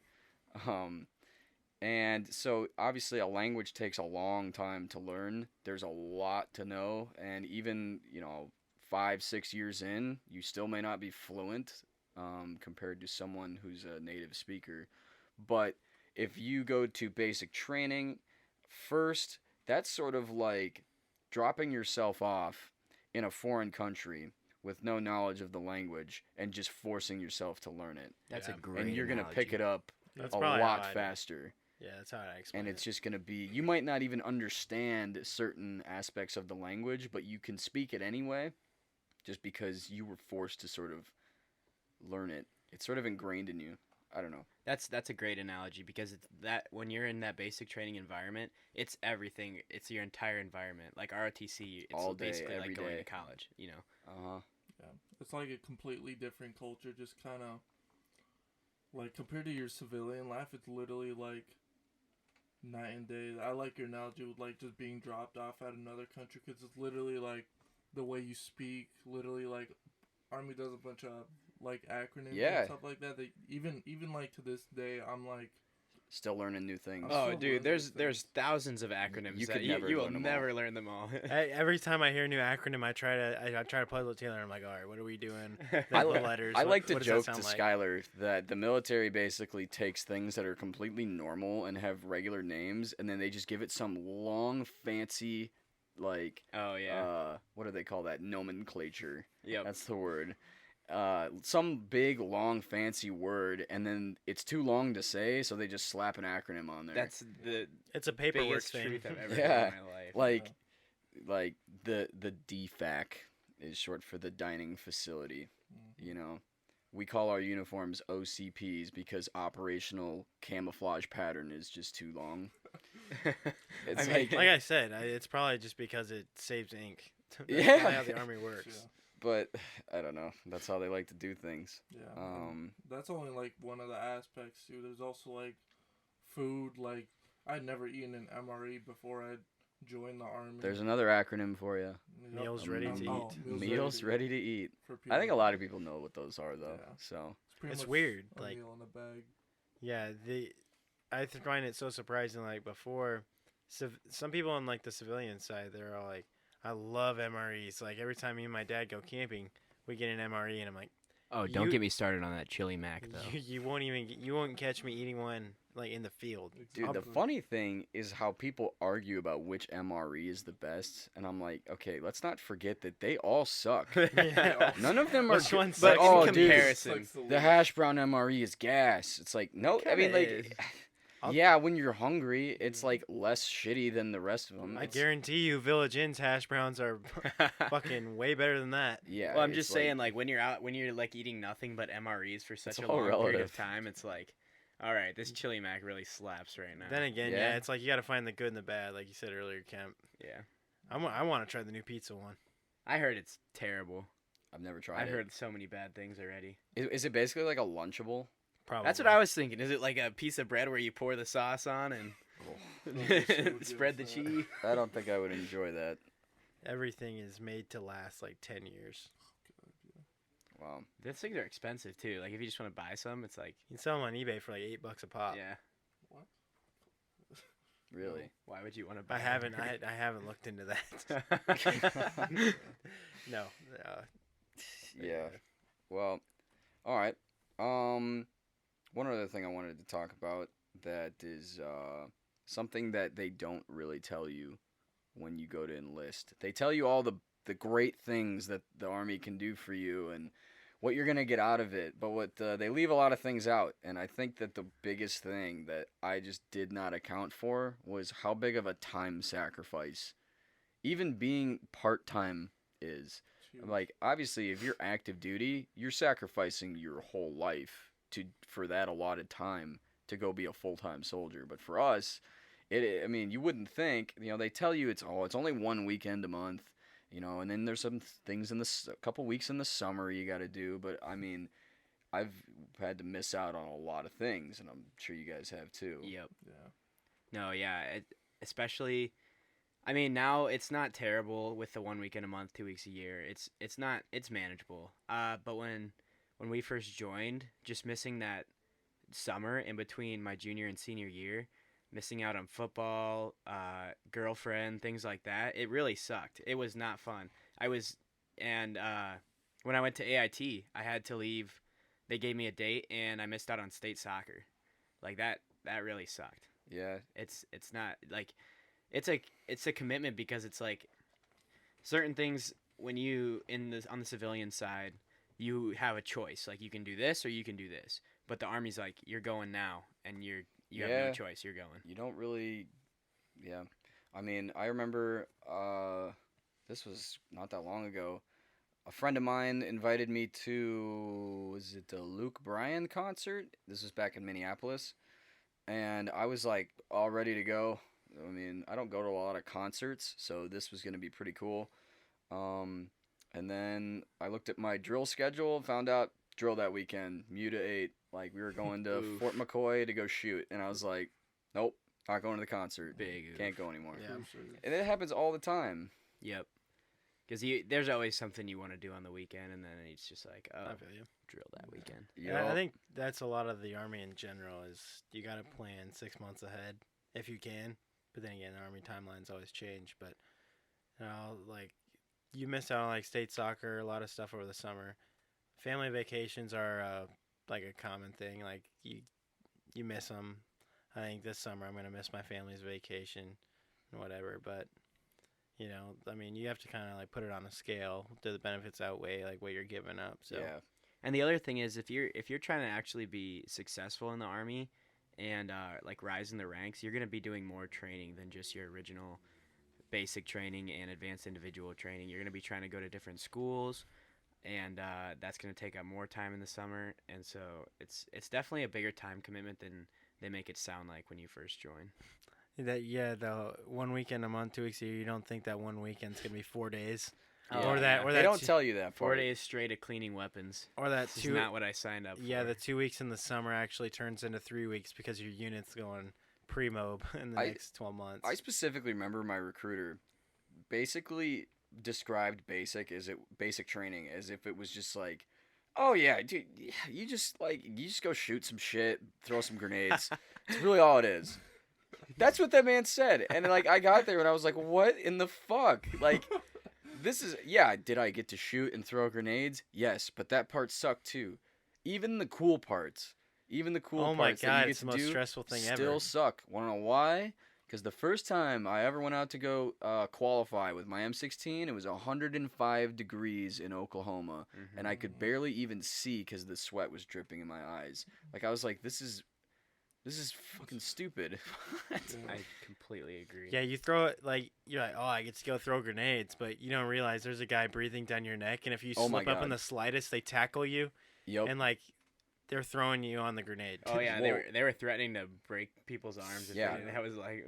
And so obviously a language takes a long time to learn. There's a lot to know, and even, 5-6 years in, you still may not be fluent compared to someone who's a native speaker. But if you go to basic training first, that's sort of like dropping yourself off in a foreign country with no knowledge of the language and just forcing yourself to learn it. That's a great And you're going to analogy. pick it up That's a probably lot how I do. faster. Yeah, that's how I explain And it. it's just going to be, you might not even understand certain aspects of the language, but you can speak it anyway just because you were forced to sort of learn it. It's sort of ingrained in you. I don't know. That's a great analogy because it's that when you're in that basic training environment, it's everything. It's your entire environment. Like ROTC, it's All day, basically every like going day. to college. You know. Uh-huh. Yeah, it's like a completely different culture. Just kind of like compared to your civilian life, it's literally like night and day. I like your analogy with like just being dropped off at another country because it's literally like the way you speak. Literally, like Army does a bunch of like acronyms Yeah. and stuff like that. They even like to this day, I'm like, Still learning new things. Oh, Oh, so dude, learn these there's things. thousands of acronyms. You that could never you will learn them all. never learn them all. Every time I hear a new acronym, I try to puzzle it together. I'm like, all right, what are we doing? I The li- letters. I what- like to what does that joke sound to like? Skylar that the military basically takes things that are completely normal and have regular names, and then they just give it some long, fancy, like, Oh yeah. what do they call that? Nomenclature. Yep. That's the word. Some big, long, fancy word, and then it's too long to say, so they just slap an acronym on there. That's the It's a paperwork biggest thing. truth I've ever Yeah. heard in my life. like the DFAC is short for the dining facility. You know, we call our uniforms OCPs because operational camouflage pattern is just too long. It's I mean, like, Like I said, it's probably just because it saves ink. That's Yeah. probably how the Army works. Yeah. but I don't know. That's how they like to do things. Yeah, Um, that's only like one of the aspects too. There's also like food. Like I'd never eaten an MRE before I joined the Army. there's another acronym for you. Yep. Meals ready to Oh, eat. Meals ready to eat. For I think a people. lot of people know what those are though. Yeah. So pretty It's much weird, A like- meal in a bag. Yeah, I find it so surprising. Like before, some people on like the civilian side, they're all like, "I love MREs." Like every time me and my dad go camping, we get an MRE, and I'm like, Oh, don't You- get me started on that chili mac though. you won't catch me eating one like in the field. dude, the Exactly. funny thing is how people argue about which MRE is the best, and I'm like, okay, let's not forget that they all suck. Yeah. None of them are Which good. one But sucks in oh, dude, comparison? It's like the hash brown MRE is gas. It's like no, I mean Kinda like, is. yeah, when you're hungry, it's like less shitty than the rest of them. I It's- guarantee you, Village Inn's hash browns are fucking way better than that. Yeah. Well, I'm it's just saying, like when you're like eating nothing but MREs for such It's a all long period relative. of time, it's like, all right, this chili mac really slaps right now. Then again, Yeah. yeah, it's like you got to find the good and the bad, like you said earlier, Kemp. yeah, I want to try the new pizza one. I heard it's terrible. I've never tried I've it. heard so many bad things already. Is it basically like a Lunchable? Probably. That's what I was thinking. Is it like a piece of bread where you pour the sauce on and spread the cheese? I don't think I would enjoy that. Everything is made to last like 10 years. Wow. Those things are expensive too. Like if you just want to buy some, it's like, You can sell them on eBay for like $8 a pop. yeah. Really? Why would you want to buy? I haven't. them? I haven't looked into that. No. Yeah. Well, all right. One other thing I wanted to talk about that is something that they don't really tell you when you go to enlist. They tell you all the great things that the Army can do for you and what you're gonna get out of it, but what they leave a lot of things out. And I think that the biggest thing that I just did not account for was how big of a time sacrifice, even being part-time is. Like, obviously, if you're active duty, you're sacrificing your whole life for that allotted time to go be a full-time soldier. But for us, I mean, you wouldn't think, they tell you it's only one weekend a month, and then there's some things a couple weeks in the summer you got to do. But I mean, I've had to miss out on a lot of things, and I'm sure you guys have too. Yep. Yeah. No, yeah. Especially, I mean, now it's not terrible with the 1 weekend a month, 2 weeks a year. It's manageable. But when we first joined, just missing that summer in between my junior and senior year, missing out on football, girlfriend, things like that, it really sucked. It was not fun. When I went to AIT, I had to leave. They gave me a date, and I missed out on state soccer. Like that really sucked. Yeah. It's not like it's a commitment, because it's like certain things when you on the civilian side, you have a choice. Like, you can do this or you can do this. But the Army's like, you're going now, and you have no choice. You're going. You don't really, yeah. I mean, I remember this was not that long ago. A friend of mine invited me to, was it the Luke Bryan concert? This was back in Minneapolis. And I was like all ready to go. I mean, I don't go to a lot of concerts, so this was going to be pretty cool. And then I looked at my drill schedule, found out drill that weekend, Mu to 8. Like, we were going to Fort McCoy to go shoot. And I was like, nope, not going to the concert. Can't go anymore. Yeah. And it happens all the time. Yep. Because there's always something you want to do on the weekend, and then it's just like, oh, I feel you. drill that weekend. Yeah, I think that's a lot of the Army in general is you got to plan 6 months ahead if you can. But then again, Army timelines always change. But, like, you miss out on, like, state soccer, a lot of stuff over the summer. Family vacations are, like, a common thing. Like, you miss them. I think this summer I'm going to miss my family's vacation and whatever. But, I mean, you have to kind of, like, put it on a scale. Do the benefits outweigh, like, what you're giving up? So. Yeah. And the other thing is, if you're trying to actually be successful in the Army and like rise in the ranks, you're going to be doing more training than just your original basic training and advanced individual training. You're going to be trying to go to different schools, and that's going to take up more time in the summer. And so it's definitely a bigger time commitment than they make it sound like when you first join. The 1 weekend a month, 2 weeks a year, you don't think that 1 weekend's going to be 4 days. Yeah. Or they don't tell you that. 4 days straight of cleaning weapons. Or that This is not what I signed up for. Yeah, the 2 weeks in the summer actually turns into 3 weeks because your unit's going pre-mob in the next 12 months. I specifically remember my recruiter basically described basic training as if it was just like, oh yeah, dude, you just go shoot some shit, throw some grenades. It's really all it is. That's what that man said. And like, I got there and I was like, what in the fuck? Like, this is, did I get to shoot and throw grenades? Yes, but that part sucked too. Even the cool parts, oh my parts God, that you get it's to the most do stressful thing still ever. suck. Want to know why? Because the first time I ever went out to go qualify with my M16, it was 105 degrees in Oklahoma, and I could barely even see because the sweat was dripping in my eyes. Like, I was like, this is fucking stupid. I completely agree. Yeah, you throw it like you're like, oh, I get to go throw grenades, but you don't realize there's a guy breathing down your neck, and if you slip up in the slightest, they tackle you. Yep. And like, they're throwing you on the grenade. Oh yeah, they were threatening to break people's arms. That was like.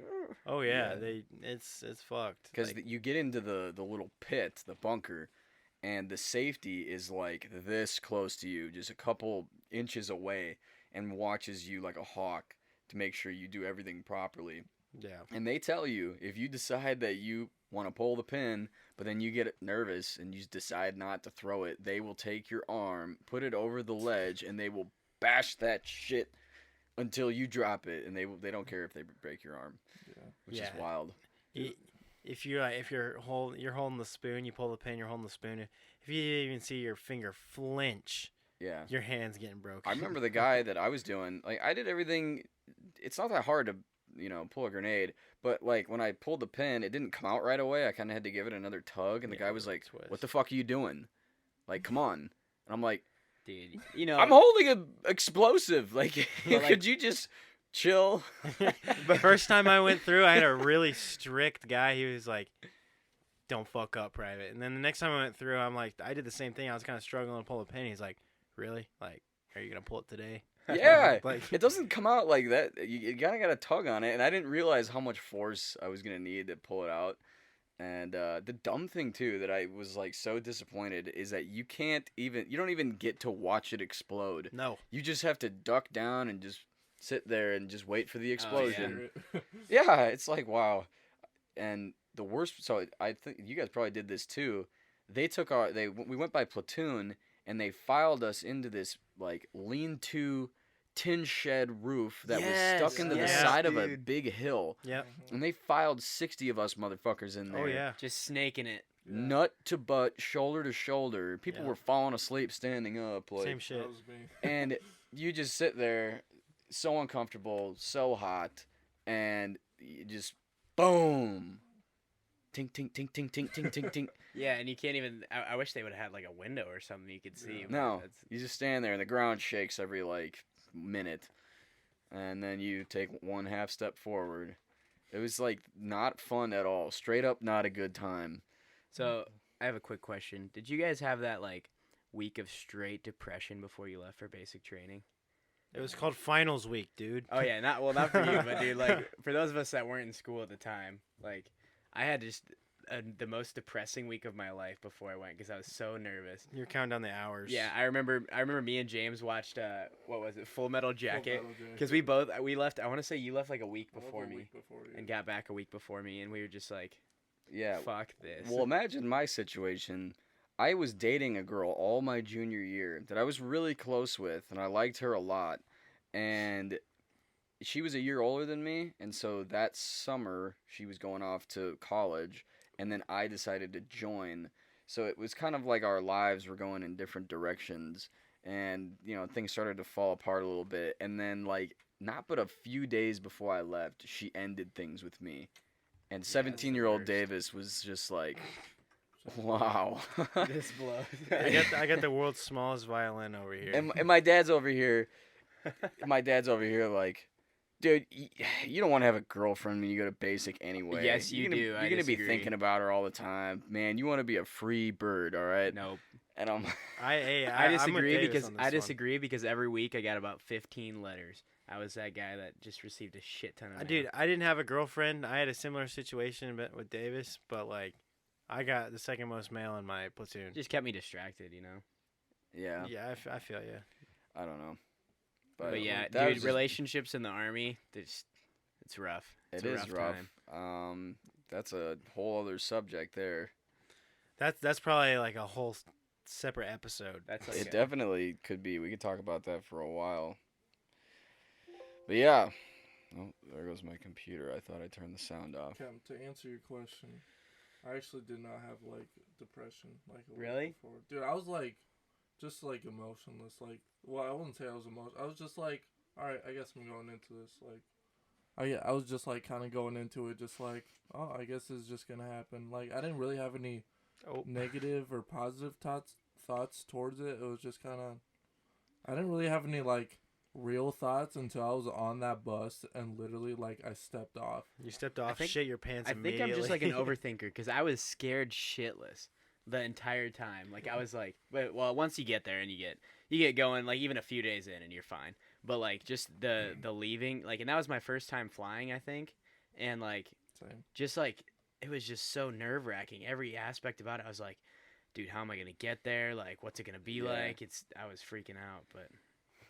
Oh yeah, it's fucked. Because you get into the little pit, the bunker, and the safety is like this close to you, just a couple inches away, and watches you like a hawk to make sure you do everything properly. Yeah. And they tell you, if you decide that you want to pull the pin, but then you get nervous and you decide not to throw it, they will take your arm, put it over the ledge, and they will bash that shit until you drop it, and they don't care if they break your arm, which is wild. If you're holding the spoon, you pull the pin, you're holding the spoon. If you even see your finger flinch, your hand's getting broken. I remember the guy that I was doing, like, I did everything. It's not that hard to, pull a grenade, but like when I pulled the pin, it didn't come out right away. I kind of had to give it another tug, and the guy was like, twist. "What the fuck are you doing? Like, come on!" And I'm like, Dude, I'm holding an explosive. Like, could you just chill? The first time I went through, I had a really strict guy. He was like, don't fuck up, Private. And then the next time I went through, I'm like, I did the same thing. I was kind of struggling to pull the pin. He's like, really? Like, are you going to pull it today? Yeah. Like, it doesn't come out like that. You kind of got to tug on it. And I didn't realize how much force I was going to need to pull it out. And the dumb thing too that I was like so disappointed is that you don't even get to watch it explode. No. You just have to duck down and just sit there and just wait for the explosion. Yeah. Yeah, it's like wow. And the worst, so I think you guys probably did this too. We went by platoon and they filed us into this like lean-to tin shed roof that was stuck into the yes, side of a dude. big hill. Yep. And they filed 60 of us motherfuckers in there. Oh yeah. Just snaking it. Nut to butt, shoulder to shoulder. People Yeah. were falling asleep standing up. Like, Same shit. That was me. and you just sit there, so uncomfortable, so hot, and you just boom, tink tink tink tink tink tink tink tink. Yeah, and you can't even. I wish they would have had like a window or something you could see. but No, that's- you just stand there, and the ground shakes every like minute, and then you take one half step forward. It was like not fun at all. Straight up, not a good time. So I have a quick question. Did you guys have that like week of straight depression before you left for basic training? It was called finals week, dude. Oh yeah, not for you, but dude, like for those of us that weren't in school at the time, like I had just the most depressing week of my life before I went because I was so nervous. You're counting down the hours. Yeah, I remember me and James watched what was it, Full Metal Jacket, Full Metal Jacket. because we left. I want to say you left like a week before me, and got back a week before me, and we were just like, Yeah. fuck this. Well, imagine my situation. I was dating a girl all my junior year that I was really close with, and I liked her a lot. And she was a year older than me, and so that summer she was going off to college, and then I decided to join. So it was kind of like our lives were going in different directions, and things started to fall apart a little bit. And then like not but a few days before I left, she ended things with me. And 17-year-old worst. Davis was just like, wow. this blows. I got the world's smallest violin over here. and my dad's over here. My dad's over here like, dude, you don't want to have a girlfriend when you go to basic anyway. Yes, you do. You're I gonna be disagree. thinking about her all the time, man. You want to be a free bird, all right? Nope. And I'm I I I'm with disagree Davis because on this one. disagree because every week I got about 15 letters. I was that guy that just received a shit ton of mail. Dude, I didn't have a girlfriend. I had a similar situation with Davis, but like, I got the second most mail in my platoon. just kept me distracted, you know. yeah, Yeah, I feel you. I don't know, But yeah, that was dude, just- relationships in the army, it's rough. It's It a is rough rough. time. That's a whole other subject there. That's probably like a whole separate episode. That's like It definitely could be. We could talk about that for a while. But yeah. Oh, there goes my computer. I thought I turned the sound off. Cam, to answer your question, I actually did not have like depression like a week Really? before. Dude, I was like, just like emotionless. Like, well, I wouldn't say I was emotional. I was just like, all right, I guess I'm going into this. Like, I was just like kind of going into it, just like, oh, I guess this is just gonna happen. Like, I didn't really have any negative or positive thoughts towards it. It was just kind of, I didn't really have any like real thoughts until I was on that bus and literally like I stepped off. You stepped off, think- shit your pants I think immediately. I'm just like an overthinker because I was scared shitless the entire time. Like I was like, well, once you get there and you get going, like even a few days in and you're fine. But like just the leaving, like, and that was my first time flying, I think, and like Same. just like it was just so nerve wracking. Every aspect about it, I was like, dude, how am I gonna get there? Like, what's it gonna be Yeah. like? I was freaking out, but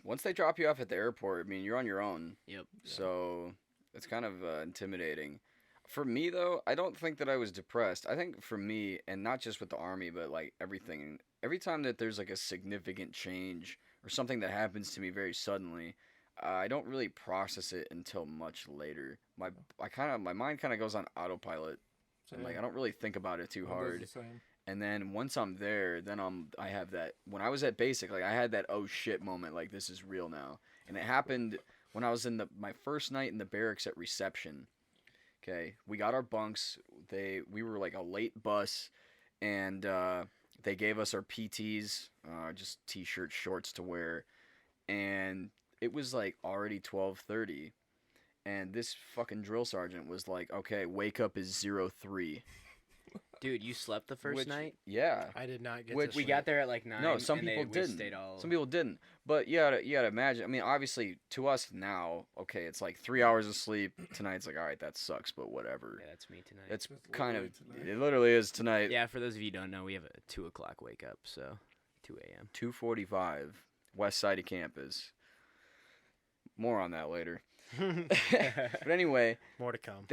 Once they drop you off at the airport, I mean, you're on your own. Yep. So it's kind of intimidating. For me, though, I don't think that I was depressed. I think for me, and not just with the Army, but like everything, every time that there's like a significant change or something that happens to me very suddenly, I don't really process it until much later. My mind kind of goes on autopilot, and like I don't really think about it too Mine does hard. the same. And then once I'm there, then I have that. When I was at basic, like I had that oh shit moment, like this is real now. And it happened when I was in my first night in the barracks at reception. Okay, we got our bunks. We were like a late bus, and they gave us our PTs, just t-shirts, shorts to wear, and it was like already 12:30, and this fucking drill sergeant was like, "Okay, wake up is 03." Dude, you slept the first Which- night? Yeah. I did not get Which to We sleep. got there at like 9. No, some and people we didn't. Stayed all... Some people didn't. But you gotta imagine. I mean, obviously, to us now, okay, it's like 3 hours of sleep. Tonight's like, all right, that sucks, but whatever. Yeah, that's me tonight. It's That's kind of, literally tonight. it literally is tonight. Yeah, for those of you who don't know, we have a 2 o'clock wake up, so 2 a.m. 2:45, west side of campus. More on that later. But anyway, More to come.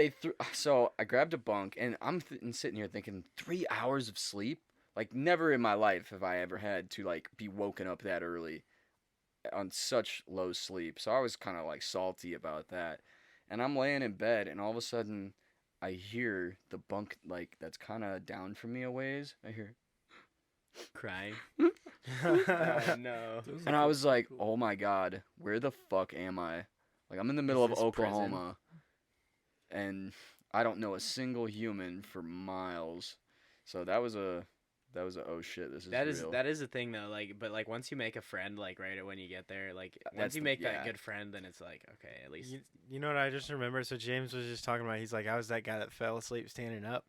so I grabbed a bunk, and I'm sitting here thinking, 3 hours of sleep? Like, never in my life have I ever had to, like, be woken up that early on such low sleep. So I was kind of, like, salty about that. And I'm laying in bed, and all of a sudden, I hear the bunk, like, that's kind of down from me a ways. I hear, Crying. Oh, no. Those and are I was like, cool. oh my god, where the fuck am I? Like, I'm in the middle of this prison? Oklahoma, and I don't know a single human for miles. So that was a oh shit, this is real. That is a thing though, like, but like once you make a friend, like right when you get there, like once That's you make yeah. that good friend, then it's like, okay, at least You know what I just remember? So James was just talking about. He's like, I was that guy that fell asleep standing up.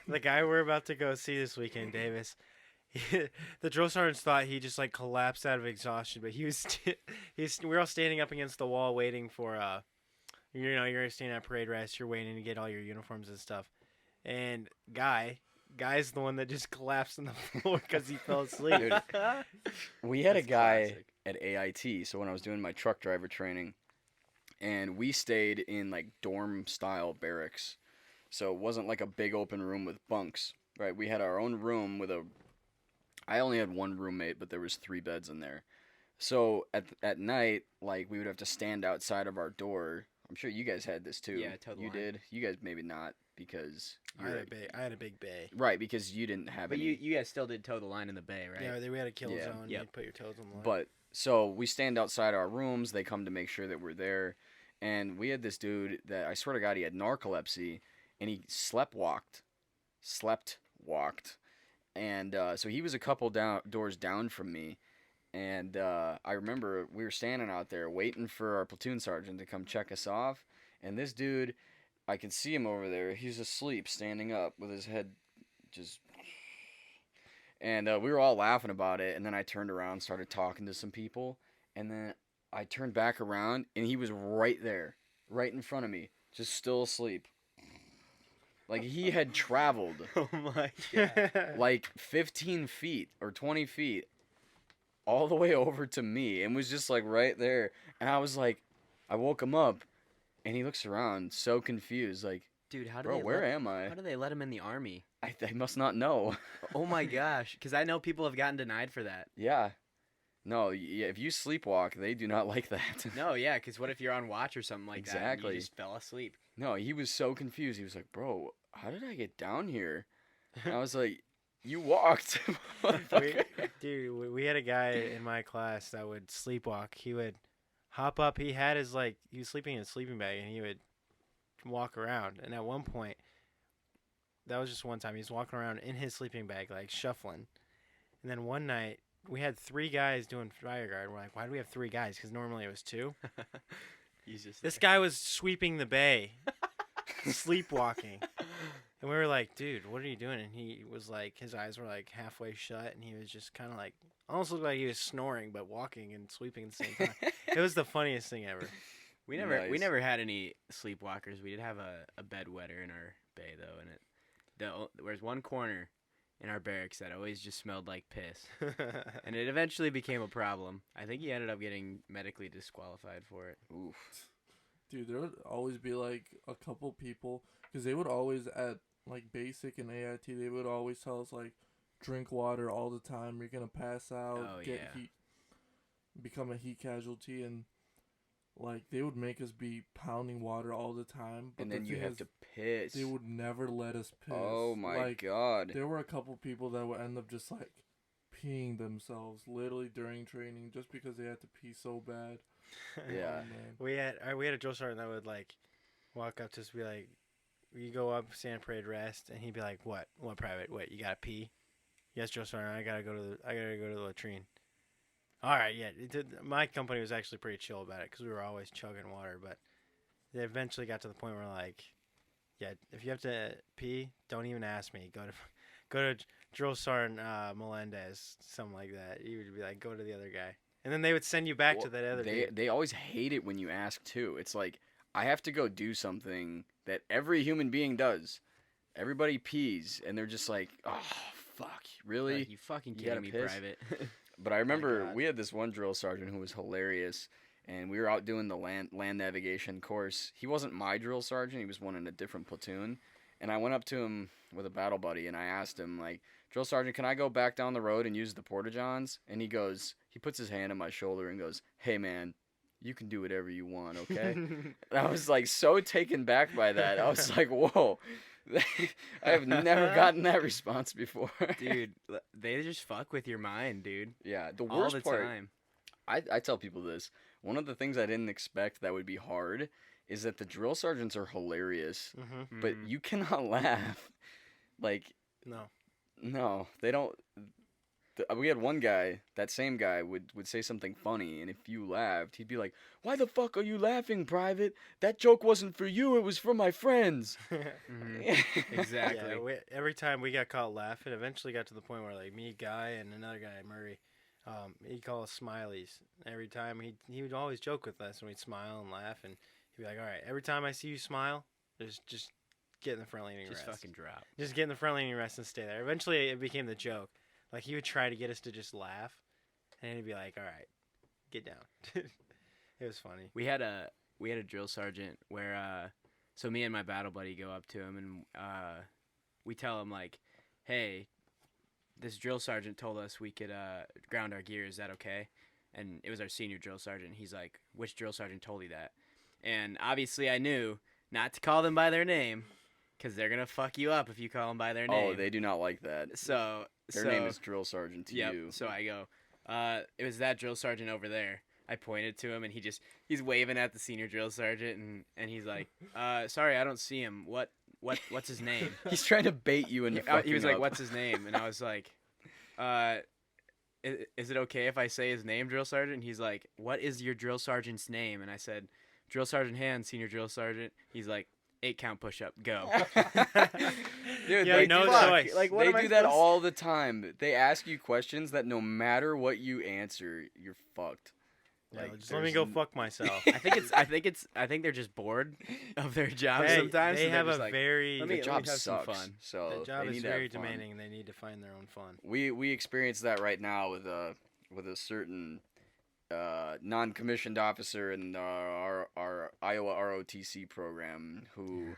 The guy we're about to go see this weekend, Davis. The drill sergeants thought he just like collapsed out of exhaustion, but we were all standing up against the wall waiting for you're standing at parade rest, you're waiting to get all your uniforms and stuff, and guy's the one that just collapsed on the floor because he fell asleep. Dude, we had That's a guy classic. at AIT, so when I was doing my truck driver training, and we stayed in like dorm style barracks. So it wasn't like a big open room with bunks, right? We had our own room with I only had one roommate, but there was 3 beds in there. So at night, like, we would have to stand outside of our door. I'm sure you guys had this too. Yeah, total You line. did. You guys maybe not because I had a big bay. right, because you didn't have But any. you guys still did toe the line in the bay, right? Yeah, we had a kill Yeah. zone. Yep. You put your toes on the line. But so we stand outside our rooms. They come to make sure that we're there. And we had this dude that I swear to God, he had narcolepsy, and he slept walked. And so he was a couple doors down from me. And I remember we were standing out there waiting for our platoon sergeant to come check us off. And this dude, I can see him over there. He's asleep, standing up with his head just. And we were all laughing about it. And then I turned around, started talking to some people. And then I turned back around, and he was right there, right in front of me, just still asleep. Like, he had traveled Oh my god. like 15 feet or 20 feet all the way over to me and was just like right there. And I was like, I woke him up, and he looks around so confused, like, Dude, how do bro, they where let, am I? How do they let him in the army? I must not know. Oh my gosh, because I know people have gotten denied for that. Yeah. No, yeah, if you sleepwalk, they do not like that. No, yeah, because what if you're on watch or something like that and Exactly. you just fell asleep? No, he was so confused. He was like, bro, how did I get down here? And I was like, you walked. Dude, we had a guy in my class that would sleepwalk. He would hop up. He was sleeping in a sleeping bag, and he would walk around. And at one point, that was just one time, he was walking around in his sleeping bag, like shuffling. And then one night, we had 3 guys doing fire guard. We're like, why do we have 3 guys? Because normally it was 2. He's just This guy was sweeping the bay, sleepwalking. And we were like, dude, what are you doing? And he was like, his eyes were like halfway shut, and he was just kind of like, almost looked like he was snoring, but walking and sweeping at the same time. It was the funniest thing ever. We Nice. never had any sleepwalkers. We did have a bedwetter in our bay though, and there was one corner in our barracks that always just smelled like piss, and it eventually became a problem. I think he ended up getting medically disqualified for it. Oof. Dude, there would always be like a couple people, because they would always at like basic and AIT, they would always tell us like, drink water all the time. You're gonna pass out, Oh, get yeah. heat, become a heat casualty, and like they would make us be pounding water all the time. But And the then you thing have is, to piss. they would never let us piss. Oh my like, god. There were a couple people that would end up just like peeing themselves literally during training just because they had to pee so bad. Yeah. Oh, man. We had a drill sergeant that would like walk up to us and be like, you go up, stand parade rest, and he'd be like, what private, what, you gotta pee? Yes, drill sergeant, I gotta go to the latrine. All right, yeah. My company was actually pretty chill about it because we were always chugging water, but they eventually got to the point where like, Yeah, if you have to pee, don't even ask me. Go to Drill Sergeant Melendez, something like that. You would be like, go to the other guy, and then they would send you back to that other dude. They always hate it when you ask too. It's like I have to go do something that every human being does. Everybody pees, and they're just like, oh fuck, really? You fucking You kidding gotta me, piss? Private? But I remember God. we had this one drill sergeant who was hilarious, and we were out doing the land navigation course. He wasn't my drill sergeant; he was one in a different platoon. And I went up to him with a battle buddy, and I asked him, like, drill sergeant, can I go back down the road and use the porta-johns? And he puts his hand on my shoulder and goes, hey man, you can do whatever you want, okay? And I was like so taken back by that. I was like, whoa. I have never gotten that response before. Dude, they just fuck with your mind, dude. Yeah, the All worst the part, time. I tell people this. One of the things I didn't expect that would be hard is that the drill sergeants are hilarious, Mm-hmm. but you cannot laugh. Like, No. they don't. We had one guy, that same guy, would say something funny, and if you laughed, he'd be like, why the fuck are you laughing, Private? That joke wasn't for you, it was for my friends. Exactly. Yeah, every time we got caught laughing, eventually got to the point where like me, Guy, and another guy, Murray, he'd call us smileys. Every time he would always joke with us, and we'd smile and laugh, and he'd be like, all right, every time I see you smile, just get in the front leaning Just rest. fucking drop. Just get in the front leaning rest and stay there. Eventually, it became the joke. Like, he would try to get us to just laugh, and he'd be like, all right, get down. It was funny. We had a drill sergeant where so me and my battle buddy go up to him and we tell him like, hey, this drill sergeant told us we could ground our gear. Is that okay? And it was our senior drill sergeant. He's like, which drill sergeant told you that? And obviously I knew not to call them by their name because they're gonna fuck you up if you call them by their name. Oh, they do not like that. So Their name is drill sergeant to yep. you. So I go, it was that drill sergeant over there. I pointed to him, and he's waving at the senior drill sergeant, and he's like, sorry, I don't see him. What's his name? He's trying to bait you into fucking He was like, up. what's his name? And I was like, is it okay if I say his name, drill sergeant? And he's like, what is your drill sergeant's name? And I said, drill sergeant Hand, senior drill sergeant. He's like, 8 count push up, go. Dude, Yeah, they no do that. choice. Like, what They am I do that supposed- all the time. They ask you questions that no matter what you answer, you're fucked. Yeah, Like, just let me there's go fuck myself. I think they're just bored of their job Hey, sometimes. They so they're have just a like, very let The me job have some sucks. fun. So the job they is need to have very fun. demanding, and they need to find their own fun. We experience that right now with a certain non-commissioned officer in our Iowa ROTC program who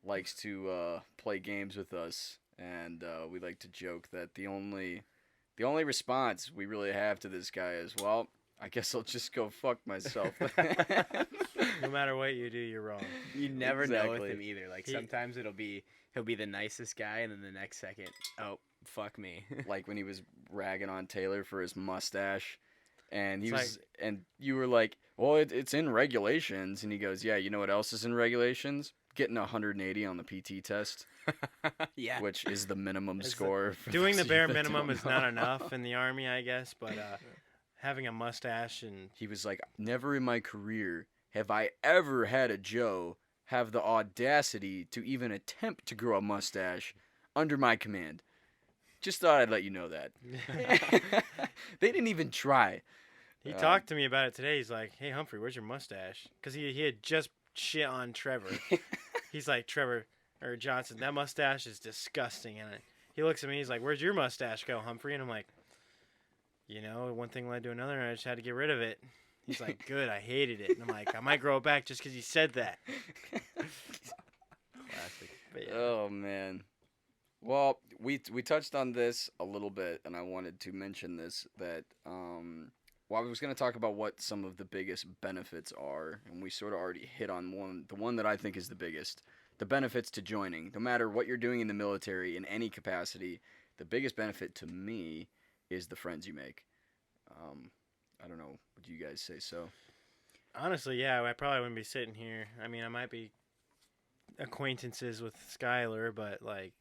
likes to play games with us, and we like to joke that the only response we really have to this guy is, well, I guess I'll just go fuck myself. No matter what you do, you're wrong. You never know with Exactly. him either. Like He- sometimes he'll be the nicest guy, and then the next second, oh fuck me. Like when he was ragging on Taylor for his mustache, and he It's was, and you were like, well, it's in regulations, and he goes, yeah, you know what else is in regulations? Getting 180 on the PT test, Yeah. which is the minimum It's the- score. for Doing the those bare that minimum don't is not know. enough in the Army, I guess, but having a mustache and He was like, never in my career have I ever had a Joe have the audacity to even attempt to grow a mustache under my command. Just thought I'd let you know that. They didn't even try. he talked to me about it today. He's like, hey, Humphrey, where's your mustache? Because he had just shit on Trevor. He's like, Trevor, or Johnson, that mustache is disgusting. And he looks at me, he's like, where's your mustache go, Humphrey? And I'm like, you know, one thing led to another, and I just had to get rid of it. He's like, good, I hated it. And I'm like, I might grow it back just because you said that. Classic. But yeah. Oh man. Well, we touched on this a little bit, and I wanted to mention this that well, I was going to talk about what some of the biggest benefits are, and we sort of already hit on the one that I think is the biggest. The benefits to joining, no matter what you're doing in the military in any capacity, the biggest benefit to me is the friends you make. I don't know. Would you guys say so? Honestly, yeah, I probably wouldn't be sitting here. I mean, I might be acquaintances with Skylar, but, like,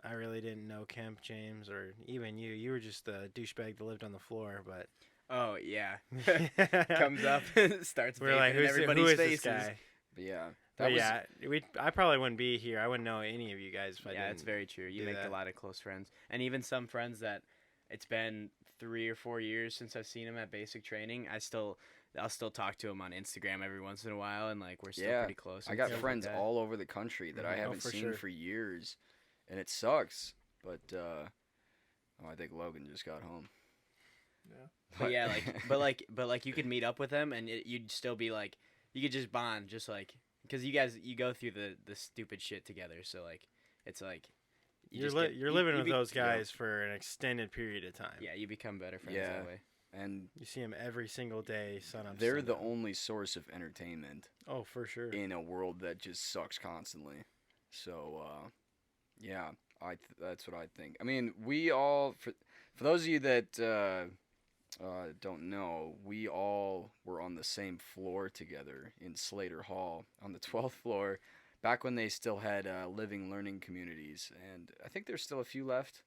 I really didn't know Kemp, James, or even you. You were just the douchebag that lived on the floor, but... Oh yeah. Comes up, starts We're like, vaping in who everybody's is faces. this guy? But yeah, But yeah, I probably wouldn't be here. I wouldn't know any of you guys if I didn't. It's very true. You do make that. a lot of close friends, and even some friends that it's been 3 or 4 years since I've seen them at basic training. I'll still talk to them on Instagram every once in a while, and like we're still pretty close. I and got stuff friends like that. all over the country that I haven't for seen sure. for years, and it sucks. But I think Logan just got home. But yeah, but like you could meet up with them, and you'd still be like, you could just bond, just like because you go through the stupid shit together. So like, it's like You're living with those guys for an extended period of time. Yeah, you become better friends Yeah. that way. And You see them every single day, sun up. they're sun the down. only source of entertainment Oh, for sure. in a world that just sucks constantly. So, yeah, that's what I think. I mean, we all, for those of you that don't know, we all were on the same floor together in Slater Hall on the 12th floor, back when they still had living learning communities. And I think there's still a few left,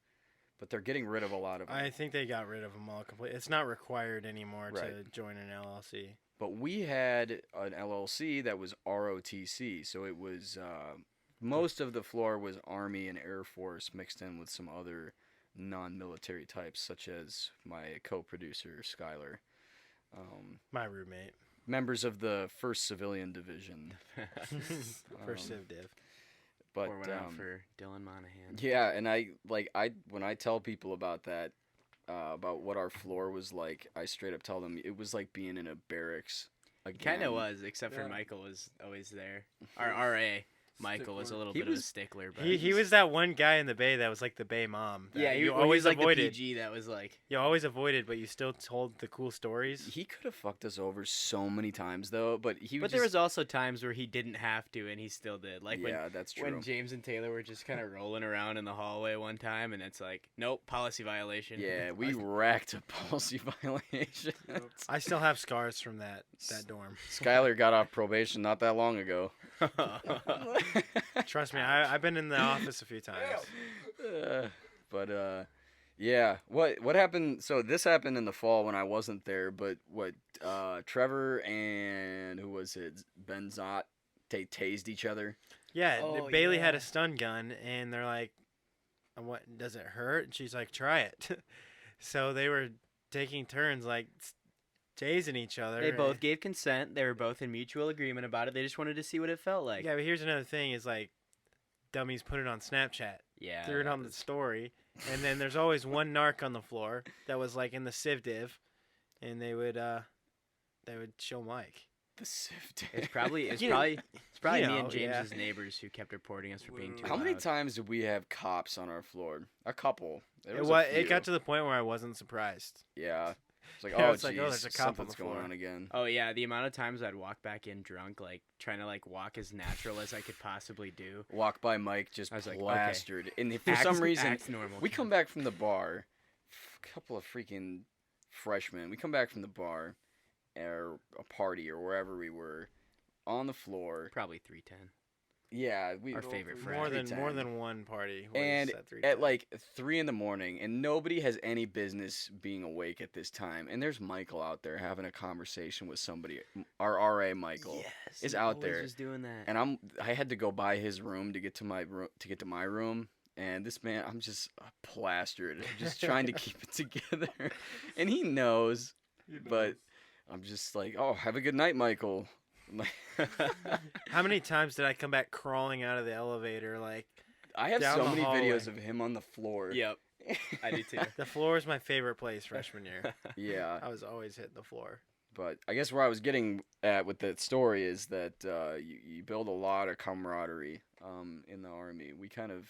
but they're getting rid of a lot of them. I think they got rid of them all completely. It's not required anymore to Right. join an LLC. But we had an LLC that was ROTC, so it was most of the floor was Army and Air Force mixed in with some other non-military types, such as my co-producer Skylar, My roommate. members of the 1st Civilian Division. First Civ Div. But Pour one out for Dylan Monahan. yeah, and when I tell people about that, about what our floor was like, I straight up tell them it was like being in a barracks. Again. Kind of was, except for Michael was always there. Our RA, Michael, was a little bit of a stickler. But He was that one guy in the Bay that was like the Bay mom. that yeah, you always always like avoided. the PG that was like. You always avoided, but you still told the cool stories. He could have fucked us over so many times though, but But there was also times where he didn't have to, and he still did. Like yeah, that's true. when James and Taylor were just kind of rolling around in the hallway one time, and it's like, nope, policy violation. Yeah, we racked a policy violation. I still have scars from that dorm. Skylar got off probation not that long ago. Trust me, I've been in the office a few times. Yeah. What happened? So this happened in the fall when I wasn't there. But Trevor and who was it? Ben Zott, they tased each other. Yeah, Oh, Bailey had yeah. a stun gun, and they're like, "What does it hurt?" And she's like, "Try it." So they were taking turns, like tasing each other. They both gave consent. They were both in mutual agreement about it. They just wanted to see what it felt like. Yeah, but here's another thing: is like, dummies put it on Snapchat, Yeah. threw it on the story, and then there's always one narc on the floor that was like in the Civ Div, and they would show Mike. The sift. It's probably me and James's neighbors who kept reporting us for being too How many loud. times did we have cops on our floor? A couple. There It was was. a few. It got to the point where I wasn't surprised. Yeah. It's like, Yeah, oh, it's like, oh, geez, there's a cop on something's the going floor. on again. Oh yeah, the amount of times I'd walk back in drunk, like trying to like walk as natural as I could possibly do. Walk by Mike just I was like, okay. plastered. And for Act- some reason, act normal. we come back from the bar, a couple of freaking freshmen. We come back from the bar, or a party, or wherever we were, on the floor. Probably 310. Yeah, Our favorite friend. More than 310. one party. Was And at 3:10. at like 3 in the morning, and nobody has any business being awake at this time. And there's Michael out there having a conversation with somebody. Our RA Michael Yes, is he out always there, was doing that. and I had to go by his room to get to my room. And this man, I'm just plastered, just trying to keep it together. And he knows, but I'm just like, oh, have a good night, Michael. I'm like, How many times did I come back crawling out of the elevator? Like, I have Down so the many hallway. videos of him on the floor. Yep, I do too. the floor is my favorite place freshman year. Yeah. I was always hitting the floor. But I guess where I was getting at with that story is that you build a lot of camaraderie in the Army. We kind of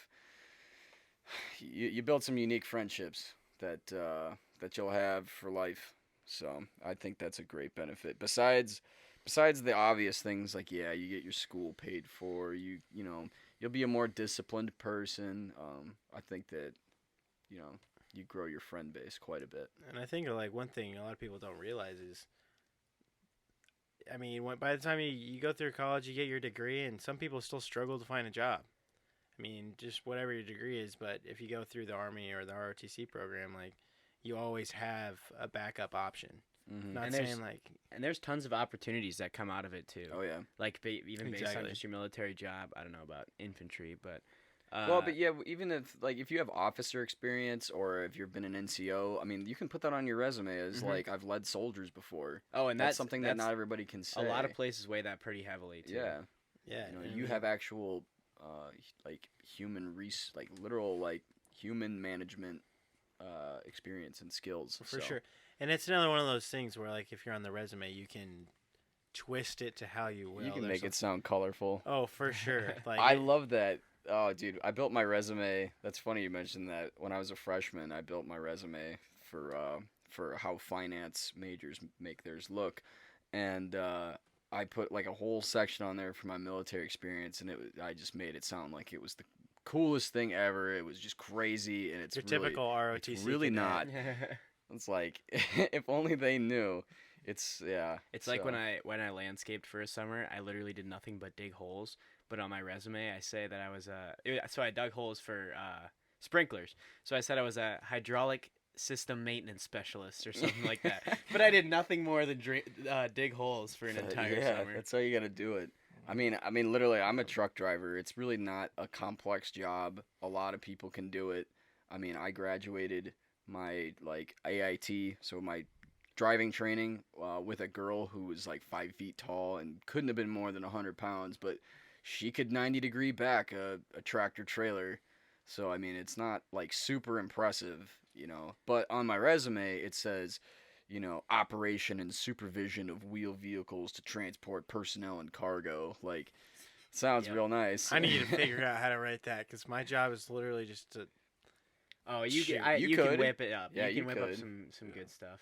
you build some unique friendships that you'll have for life. So I think that's a great benefit. Besides the obvious things like you get your school paid for. You'll be a more disciplined person. I think that you grow your friend base quite a bit. And I think like one thing a lot of people don't realize is, I mean, by the time you go through college, you get your degree, and some people still struggle to find a job. I mean, just whatever your degree is, but if you go through the Army or the ROTC program, like, you always have a backup option. Mhm. Not And there's- saying like And there's tons of opportunities that come out of it too. Oh yeah. Like even based on Exactly. just your military job. I don't know about infantry, but Well, but yeah, even if you have officer experience or if you've been an NCO, I mean, you can put that on your resume as Mhm. like I've led soldiers before. oh, and That's something that not everybody can say. a lot of places weigh that pretty heavily too. Yeah. yeah, You know, and I you mean, have actual like like literal like human management experience and skills. for so. sure. And it's another one of those things where like if you're on the resume, you can twist it to how you will. You can There's make it sound colorful. Oh, for sure. Like I love that. Oh, dude, I built my resume. That's funny you mentioned that. When I was a freshman, I built my resume for how finance majors make theirs look, and I put like a whole section on there for my military experience, and I just made it sound like it was the coolest thing ever. It was just crazy, and it's your really, typical ROTC. it's really not. cadet. It's like if only they knew. It's yeah. It's like so- when I landscaped for a summer, I literally did nothing but dig holes. But on my resume, I say that I was so I dug holes for sprinklers. So I said I was a hydraulic system maintenance specialist or something like that. But I did nothing more than dig holes for an entire yeah, summer. that's how you got to do it. I mean, literally, I'm a truck driver. It's really not a complex job. A lot of people can do it. I mean, I graduated my like AIT, so my driving training with a girl who was like 5 feet tall and couldn't have been more than 100 pounds, but she could 90-degree back a tractor trailer. So I mean, it's not like super impressive, you know. But on my resume, it says, you know, operation and supervision of wheeled vehicles to transport personnel and cargo. Like, sounds Yep. real nice. I need to figure out how to write that because my job is literally just to. Oh, Shoot, you you can could. whip it up. Yeah, you you can whip up could. some good stuff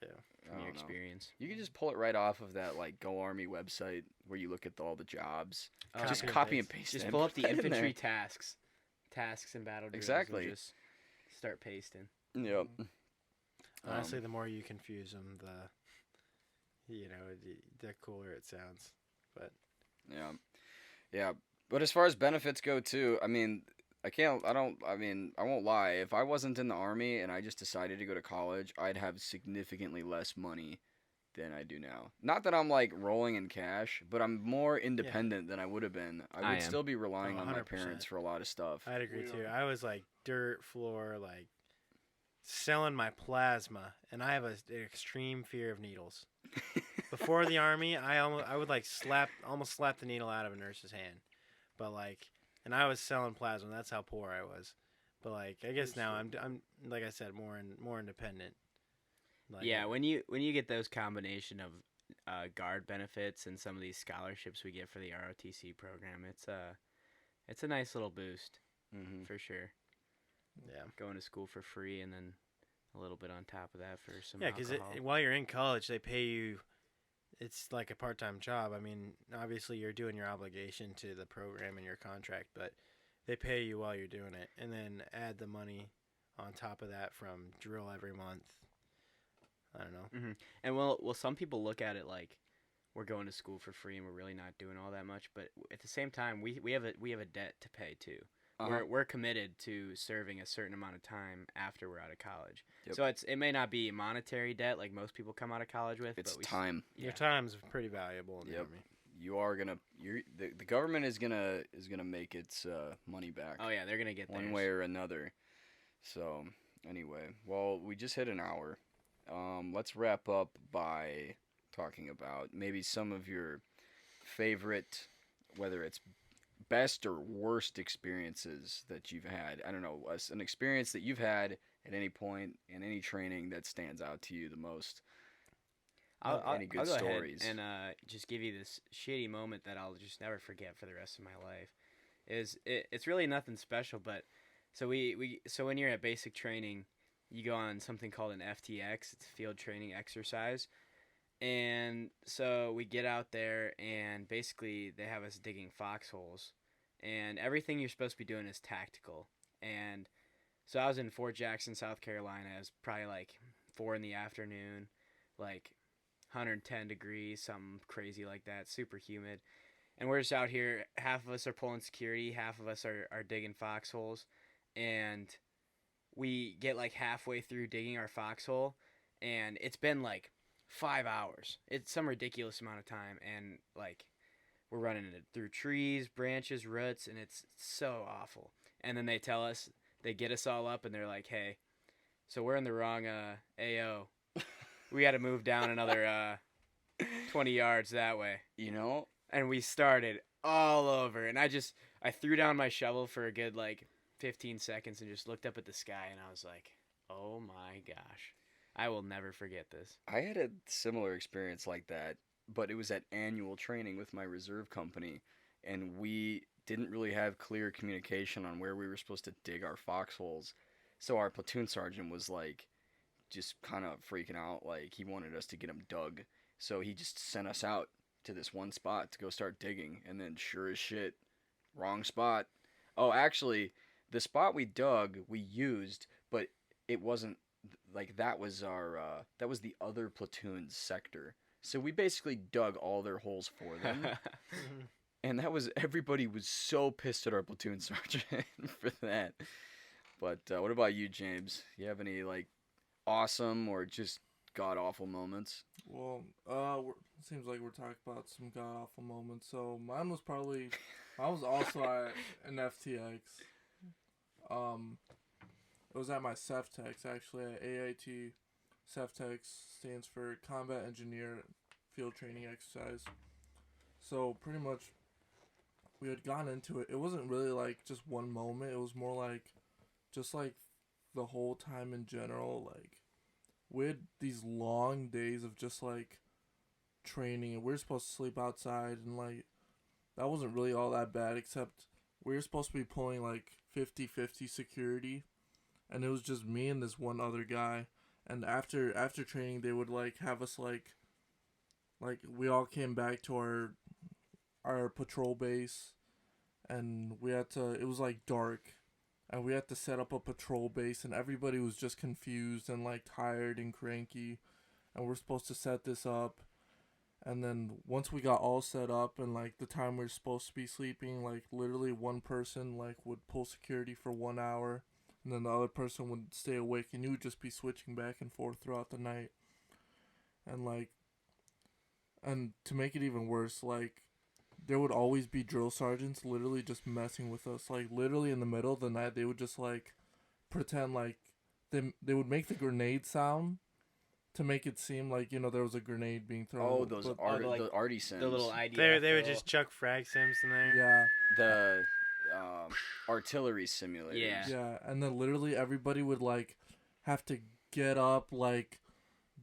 Yeah. I from your don't know. experience. You can just pull it right off of that like Go Army website where you look at all the jobs. Oh, Just yeah. copy and paste. Just it pull and up the put it in infantry there. tasks and battle drills. Exactly. And just start pasting. Yep. Honestly, the more you confuse them, the cooler it sounds. But Yeah. Yeah. But as far as benefits go too, I mean, I won't lie. If I wasn't in the Army and I just decided to go to college, I'd have significantly less money than I do now. Not that I'm like rolling in cash, but I'm more independent than I would have been. I I would am. still be relying Oh, on my 100%. parents for a lot of stuff. I'd agree We too. are. I was like dirt floor, like selling my plasma, and I have an extreme fear of needles. Before the Army, I would like almost slap the needle out of a nurse's hand, but like, and I was selling plasma. That's how poor I was. But like, I guess now I'm like I said, more independent. Like, Yeah, when you get those combination of guard benefits and some of these scholarships we get for the ROTC program, it's a nice little boost Hmm. for sure. yeah. Going to school for free and then a little bit on top of that for some Yeah, because alcohol. while you're in college, they pay you. It's like a part-time job. I mean, obviously you're doing your obligation to the program and your contract, but they pay you while you're doing it, and then add the money on top of that from drill every month. I don't know. And well, some people look at it like we're going to school for free and we're really not doing all that much, but at the same time, we have a debt to pay too. Uh-huh. We're committed to serving a certain amount of time after we're out of college. Yep. So it may not be monetary debt like most people come out of college with. It's but time. Your time's pretty valuable in the Yep. Army. You are gonna. The government is gonna make its money back. Oh yeah, they're gonna get one theirs. way or another. So anyway, well, we just hit an hour. Let's wrap up by talking about maybe some of your favorite, whether it's best or worst experiences that you've had. I don't know, an experience that you've had at any point in any training that stands out to you the most. Any good I'll go stories? ahead and just give you this shitty moment that I'll just never forget for the rest of my life. It's really nothing special, but so when you're at basic training, you go on something called an FTX. It's field training exercise, and so we get out there and basically they have us digging foxholes, and everything you're supposed to be doing is tactical. And so I was in Fort Jackson, South Carolina. It was probably like 4 p.m, like 110 degrees, something crazy like that, super humid. And we're just out here, half of us are pulling security, half of us are digging foxholes. And we get like halfway through digging our foxhole, and it's been like 5 hours. It's some ridiculous amount of time, and like we're running it through trees, branches, roots, and it's so awful. And then they tell us, they get us all up, and they're like, "Hey, so we're in the wrong AO. We got to move down another 20 yards that way." You know, And we started all over, and I threw down my shovel for a good like 15 seconds and just looked up at the sky, and I was like, "Oh my gosh, I will never forget this." I had a similar experience like that, but it was at annual training with my reserve company, and we didn't really have clear communication on where we were supposed to dig our foxholes. So our platoon sergeant was like, just kind of freaking out, like he wanted us to get them dug. So he just sent us out to this one spot to go start digging, and then sure as shit, wrong spot. Oh, actually, the spot we dug, we used, but it wasn't like that was that was the other platoon's sector. So we basically dug all their holes for them. And everybody was so pissed at our platoon sergeant for that. But what about you, James? You have any like awesome or just god awful moments? Well, it seems like we're talking about some god awful moments. So mine was probably, I was also at an FTX. It was at my CEFTEX actually at AIT. CEFTEX stands for Combat Engineer Field Training Exercise. So pretty much, we had gone into it. It wasn't really like just one moment. It was more like, just like the whole time in general. Like we had these long days of just like training, and we were supposed to sleep outside, and like that wasn't really all that bad, except we were supposed to be pulling like 50-50 security, and it was just me and this one other guy. And after training, they would like have us like we all came back to our patrol base, and we had to, it was like dark, and we had to set up a patrol base, and everybody was just confused and like tired and cranky, and we're supposed to set this up. And then once we got all set up and like the time we were supposed to be sleeping, like literally one person like would pull security for 1 hour, and then the other person would stay awake, and you would just be switching back and forth throughout the night. And like, and to make it even worse, like there would always be drill sergeants literally just messing with us. Like literally in the middle of the night, they would just like pretend like they would make the grenade sound to make it seem like, you know, there was a grenade being thrown. Oh, those like, the arty sims. The little ID. They would just chuck frag sims in there. Yeah. The artillery simulators. Yeah. Yeah, and then literally everybody would like have to get up, like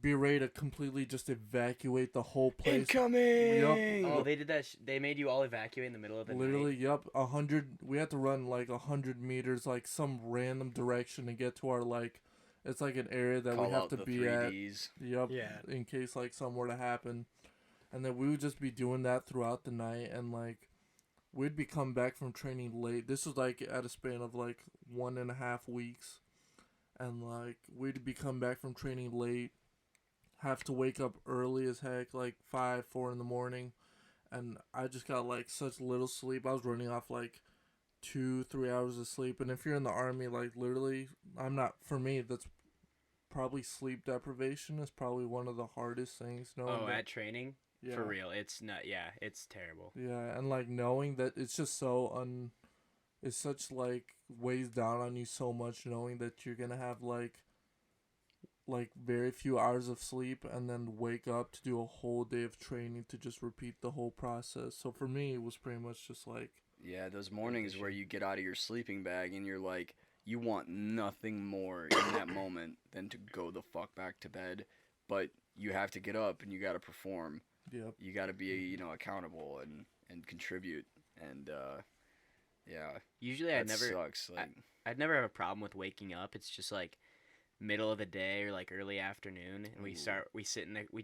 be ready to completely just evacuate the whole place. Incoming! Yup. Oh, they did that. They made you all evacuate in the middle of the Literally, night. yup. 100. We had to run like 100 meters, like some random direction to get to our like. It's like an area that Call we have out to the be 3Ds. at. Yup. Yeah. In case like something were to happen, and then we would just be doing that throughout the night, and like we'd be coming back from training late. This was like at a span of like 1.5 weeks, and like we'd be coming back from training late, have to wake up early as heck, like 5-4 in the morning, and I just got like such little sleep. I was running off like 2-3 hours of sleep, and if you're in the army, like literally, for me, that's probably sleep deprivation is probably one of the hardest things. Oh, at training? Yeah. For real. It's not, yeah, it's terrible. Yeah, and like knowing that it's just so it's such like weighs down on you so much, knowing that you're gonna have like very few hours of sleep and then wake up to do a whole day of training to just repeat the whole process. So for me, it was pretty much just like, Yeah, those mornings where you get out of your sleeping bag and you're like, you want nothing more in that moment than to go the fuck back to bed, but you have to get up and you got to perform. yep. You got to be, you know, accountable and contribute. And yeah, Usually that sucks. Like, I'd never have a problem with waking up. It's just like middle of the day or like early afternoon, and we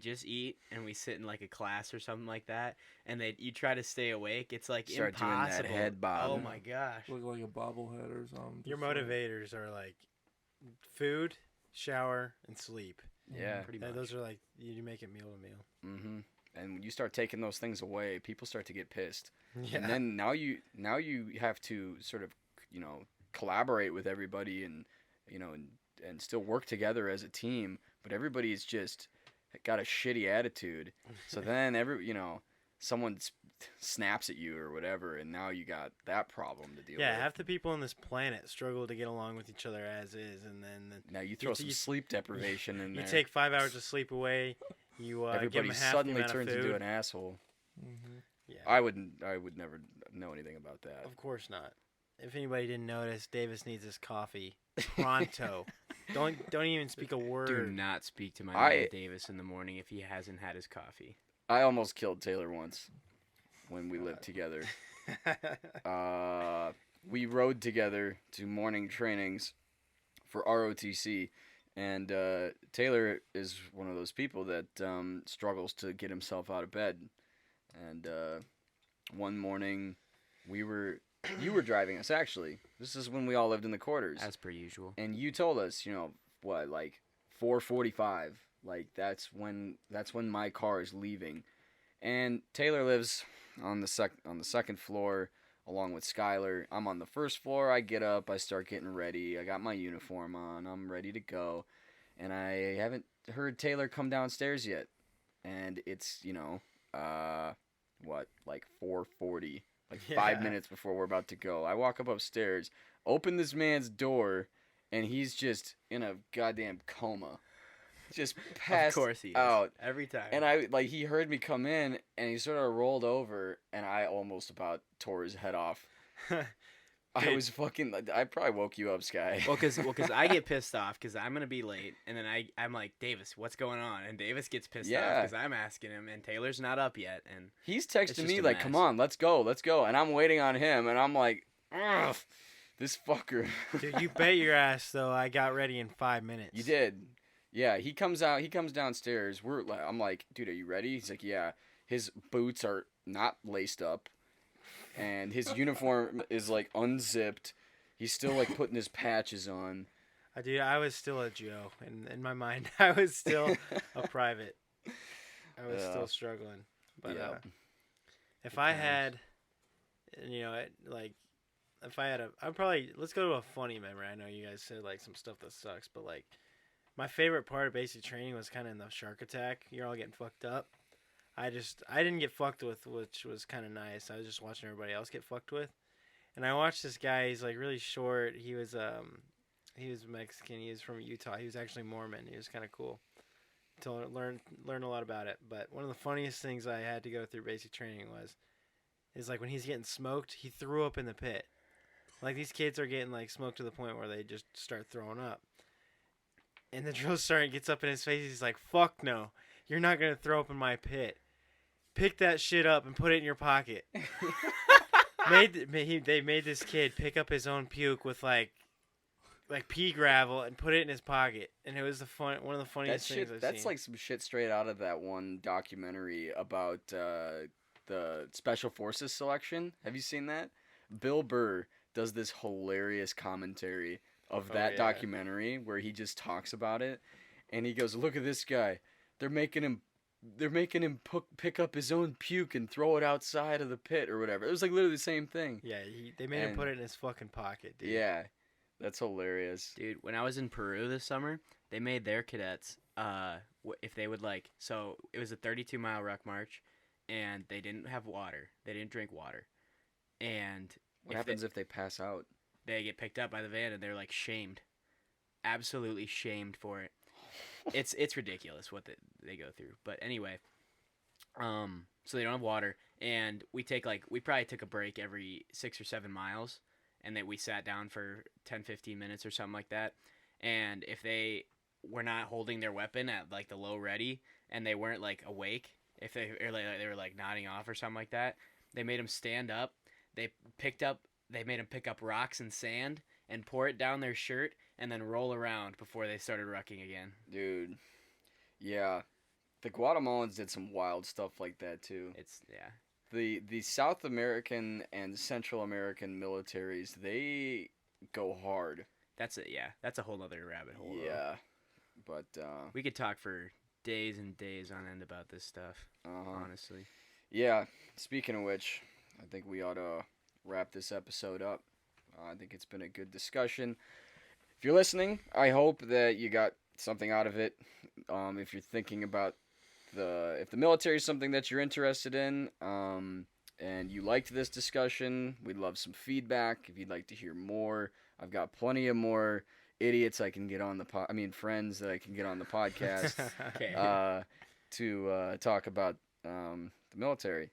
just eat and we sit in like a class or something like that, and you try to stay awake. It's like Start doing that impossible. head bob. Oh my gosh. Look like a bobblehead or something. Your just like- motivators are like food, shower, and sleep. yeah. Pretty Yeah, much. those are like, you make it meal to meal. Mm-hmm. And when you start taking those things away, people start to get pissed. Yeah. And then now you have to sort of, you know, collaborate with everybody and, you know, and still work together as a team, but everybody is just got a shitty attitude. So then someone snaps at you or whatever, and now you got that problem to deal with. Yeah, half the people on this planet struggle to get along with each other as is, and then Now you throw some sleep deprivation in there. You take 5 hours of sleep away. You everybody give them half suddenly the amount turns of food. into an asshole. Mm-hmm. Yeah, I would never know anything about that. of course not. If anybody didn't notice, Davis needs his coffee pronto. Don't even speak a word. Do not speak to my man Davis in the morning if he hasn't had his coffee. I almost killed Taylor once when we lived together. We rode together to morning trainings for ROTC, and Taylor is one of those people that struggles to get himself out of bed. And one morning, you were driving us, actually. This is when we all lived in the quarters. As per usual. And you told us, like 4:45, like that's when my car is leaving. And Taylor lives on the second floor along with Skylar. I'm on the first floor. I get up, I start getting ready. I got my uniform on. I'm ready to go. And I haven't heard Taylor come downstairs yet. And it's, like 4:40. Like 5 minutes before we're about to go. I walk up upstairs, open this man's door, and he's just in a goddamn coma. Just passed Of course he is. out. Every time. And he heard me come in, and he sort of rolled over, and I almost about tore his head off. I probably woke you up, Sky. Well, cause I get pissed off because I'm gonna be late, and then I'm like, Davis, what's going on? And Davis gets pissed off because I'm asking him, and Taylor's not up yet, and he's texting me like, "Come on, let's go," and I'm waiting on him, and I'm like, ugh, this fucker. Dude, you bet your ass though. I got ready in 5 minutes. You did. Yeah, he comes downstairs. I'm like, dude, are you ready? He's like, yeah. His boots are not laced up, and his uniform is like unzipped. He's still like putting his patches on. Dude, I was still a Joe. In my mind, I was still a private. I was still struggling. But if I had, I'd probably, let's go to a funny memory. I know you guys said like some stuff that sucks, but like my favorite part of basic training was kind of in the shark attack. You're all getting fucked up. I didn't get fucked with, which was kind of nice. I was just watching everybody else get fucked with. And I watched this guy. He's like really short. He was Mexican. He was from Utah. He was actually Mormon. He was kind of cool. To learn a lot about it. But one of the funniest things I had to go through basic training is like when he's getting smoked, he threw up in the pit. Like these kids are getting like smoked to the point where they just start throwing up. And the drill sergeant gets up in his face. He's like, "Fuck no, you're not gonna throw up in my pit. Pick that shit up and put it in your pocket." They made this kid pick up his own puke with like pea gravel and put it in his pocket, and it was one of the funniest things I've seen. That's like some shit straight out of that one documentary about the Special Forces selection. Have you seen that? Bill Burr does this hilarious commentary of that documentary where he just talks about it, and he goes, "Look at this guy. They're making him pick up his own puke and throw it outside of the pit or whatever." It was like literally the same thing. Yeah, they made him put it in his fucking pocket, dude. Yeah, that's hilarious. Dude, when I was in Peru this summer, they made their cadets, if they would so it was a 32-mile ruck march, and they didn't have water. They didn't drink water. And what happens if they pass out? They get picked up by the van, and they're like shamed. Absolutely shamed for it. It's ridiculous what they go through. But anyway, so they don't have water, and we probably took a break every 6 or 7 miles, and then we sat down for 10-15 minutes or something like that. And if they were not holding their weapon at like the low ready, and they weren't like awake, if they were like nodding off or something like that, they made them stand up. They made them pick up rocks and sand and pour it down their shirt and then roll around before they started rucking again. Dude, yeah, the Guatemalans did some wild stuff like that too. The South American and Central American militaries, they go hard. That's a whole other rabbit hole. Yeah, but we could talk for days and days on end about this stuff. Honestly. Yeah. Speaking of which, I think we ought to wrap this episode up. I think it's been a good discussion. If you're listening, I hope that you got something out of it. If you're thinking about the military is something that you're interested in, and you liked this discussion, we'd love some feedback. If you'd like to hear more, I've got plenty of more idiots I can get on the friends that I can get on the podcast Okay. to talk about the military.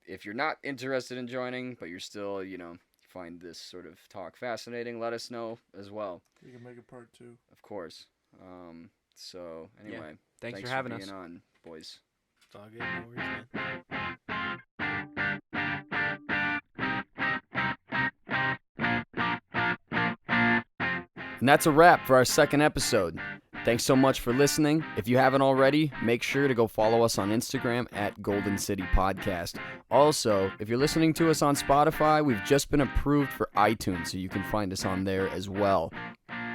If you're not interested in joining, but you're still, find this sort of talk fascinating, let us know as well. You can make a part 2. Of course. So anyway, Thanks for having being us. on, boys. It's all good. No worries, man. And that's a wrap for our second episode. Thanks so much for listening. If you haven't already, make sure to go follow us on Instagram at Golden City Podcast. Also, if you're listening to us on Spotify, we've just been approved for iTunes, so you can find us on there as well.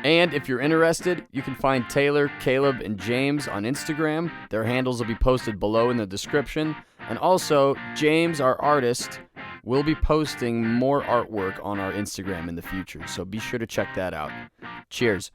And if you're interested, you can find Taylor, Caleb, and James on Instagram. Their handles will be posted below in the description. And also, James, our artist, will be posting more artwork on our Instagram in the future, so be sure to check that out. Cheers.